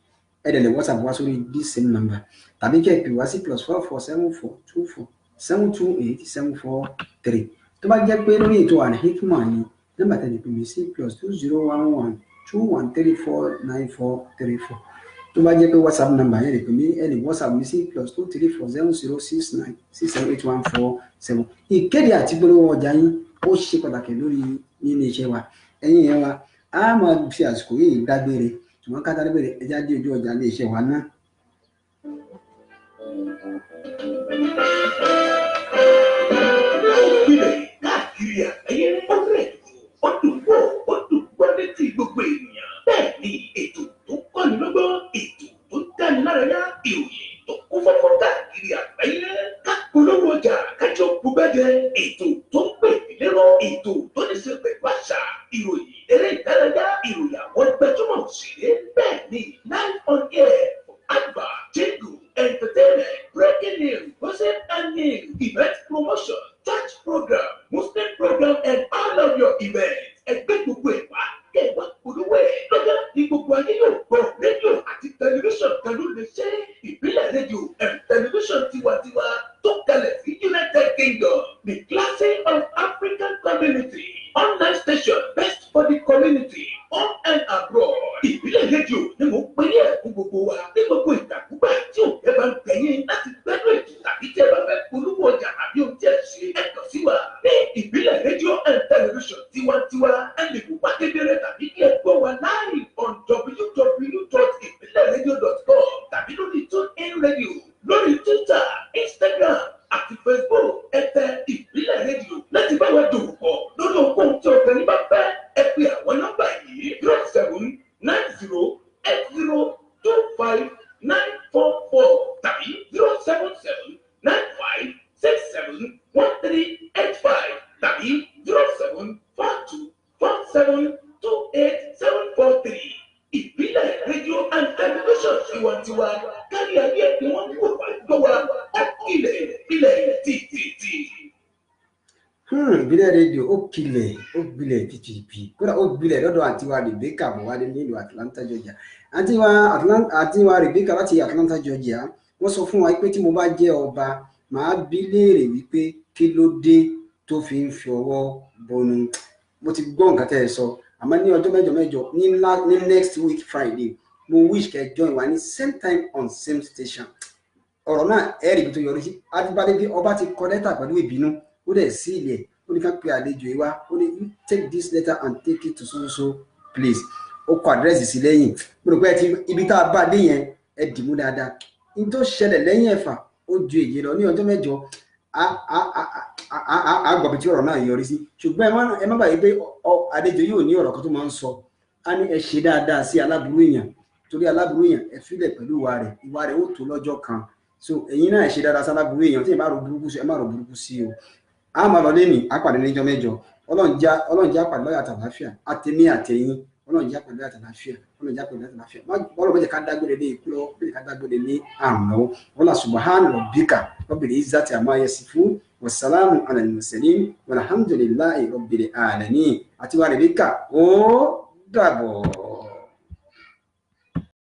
ẹ dẹ̀ lè WhatsApp wá sórí this same number tàbí kẹ́ ẹ pè wá sí +447424274743 tó bá jẹ́ pé lórí ètò Al-Hikmat ni nọ́mbà tẹ̀lé pè mí sí +201121294434 tó bá jẹ́ pé WhatsApp number yẹn lè pè mí ẹ lè WhatsApp mi sí +2340069678147 ìkéde àti polówó ọjà yín ó ṣe pàtàkì lórí nílé iṣẹ́ wa ẹ̀yin yẹn wa a máa fi àsìkò yìí dágbére ṣùgbọ́n ká dágbére ẹja dé ojú ọjà ilé iṣẹ́ wa náà. Káàkiri àgbáyé ọ̀rẹ́ ó dùn wọ́ ó dùn gbọ́ létí gbogbo ènìyàn bẹ́ẹ̀ ni ètò tó kọ́ni lọ́gbọ́n ètò tó dáni lárayá ìròyìn tó kún fọ́fọ́ káàkiri àgbáyé ká polówó ọjà kájọ gbúgbẹ́jẹ ètò tó ń pè lérò ètò tó ní ṣe pẹ̀lú àṣà ìròyìn eré ìdárayá ìròyìn àwọn gbẹjúmọ̀ òṣèré bẹ́ẹ̀ ni live on air àgbà jingle entertainment breaking news gossip and news event promotion church program Muslim program and all of your events ẹgbẹ́ gbogbo ẹ̀ wá kẹwàá polówó ẹ̀ lọ́jọ́ ní gbogbo ayé yóò gbọ́ rédíò àti tẹlifíṣàn kan ló lè ṣe ìbílẹ̀ rédíò and tẹlifíṣàn tiwantiwa tó kalẹ̀ sí United Kingdom the classic of African community online station best for the community home and abroad ìbílẹ̀ rédíò ni mo pè ní ẹ̀kú gbogbo wa ní gbogbo ìgbàkúgbà tí òkè bá ń gbẹ̀yìn láti gbẹ́dọ̀ ètò tàbí tí ẹ bá fẹ́ polówó ọjà tàbí ohun tí ẹ ṣe ẹ̀kọ́ sí wa ní ìbílẹ̀ rédíò and television tiwantiwa ẹ lè wò wá kedere tàbí kí ẹ gbọ́ wa live on www.ibileradio.com tàbí lórí TuneIn Radio lórí Twitter Instagram àti Facebook ẹ tẹ ìbílẹ̀ rédíò láti bá wa dòwò pọ̀ lórí ohun tí ọ̀gbẹ́ ní bá fẹ́ ẹ pè àwọn nọ́mbà yìí 0790802594 tàbí 07795671385 tàbí 07424728743 ìbílẹ̀ rédíò and television tiwantiwa kárí ayé ni wọ́n ń wò wá gbọ́ wa ó ilẹ̀ títí. ìbílẹ̀ rédíò ó kilẹ̀ ó gbilẹ̀ títí kódà ó gbilẹ̀ lọ́dọ̀ àtiwá Rebecca bọ̀wálé nílùú Atlanta Georgia àtiwá Rebecca láti Atlanta Georgia wọ́n sọ fún wa pé tí mo bá jẹ́ ọba màá bi léèrè wípé kí ló dé tó fi ń fi ọwọ́ bọnu mo ti gbọ́ nǹkan tẹ́ ẹ sọ àmọ́ ní ọjọ́ mẹ́jọ ní next week Friday mo wish kẹ́ join wa ní same time on same station ọ̀rọ̀ náà ẹ̀rì tó yọrí sí adébádé bí ọba ti kọ lẹ́tà pẹ̀lú ìbínú ó dẹ̀ sí ilẹ̀ ó ní ká pe àlejò yìí wá ó ní you take this letter and take it to so place ó kọ àdírẹ́sì sí lẹ́yìn mo rò pé ibi tá a bá dé yẹn ẹ dìmú dáadáa ní tó ṣẹlẹ̀ lẹ́yìn ẹ̀fà ó ju èyí lọ ní ọjọ́ mẹ́jọ a gbọ́ tí ọ̀rọ̀ náà yọrí sí ṣùgbọ́n ẹ má bàyí pé àlejò yóò ní ọ̀rọ̀ kan tó máa ń sọ á ní ẹ ṣe dáadáa sí aláburú èèyàn torí aláburú èèyàn ẹ fílẹ̀ pẹ̀lú ìwà rẹ̀ ó tó lọ́jọ́ kan so ẹ̀yin náà ẹ ṣe dáadáa sí aláburú èèyàn tí ẹ má rò burúkú sí ẹ má rò burúkú sí o a máa lọ lẹ́nìí àpàdé níjọ́ mẹ́jọ ọlọ́run jẹ́ àpàdé lọ́yà àtàláfíà àtẹ̀mí àtẹ̀yìn ọlọ́run jẹ́ àpàdé lọ́yà àtàláfíà ọlọ́run jẹ́ àpàdé lọ́yà àtàláfíà ọlọ́run jẹ́ ká dágbére ní ìpínlẹ̀ ọlọ́run ká dágbére ní àrùn náà wala subhana rabbika rabbil izzati amma yasifun wassalamu ala al-mursalin walhamdulillahi rabbil alamin àti wà Rebecca ó dàbọ̀.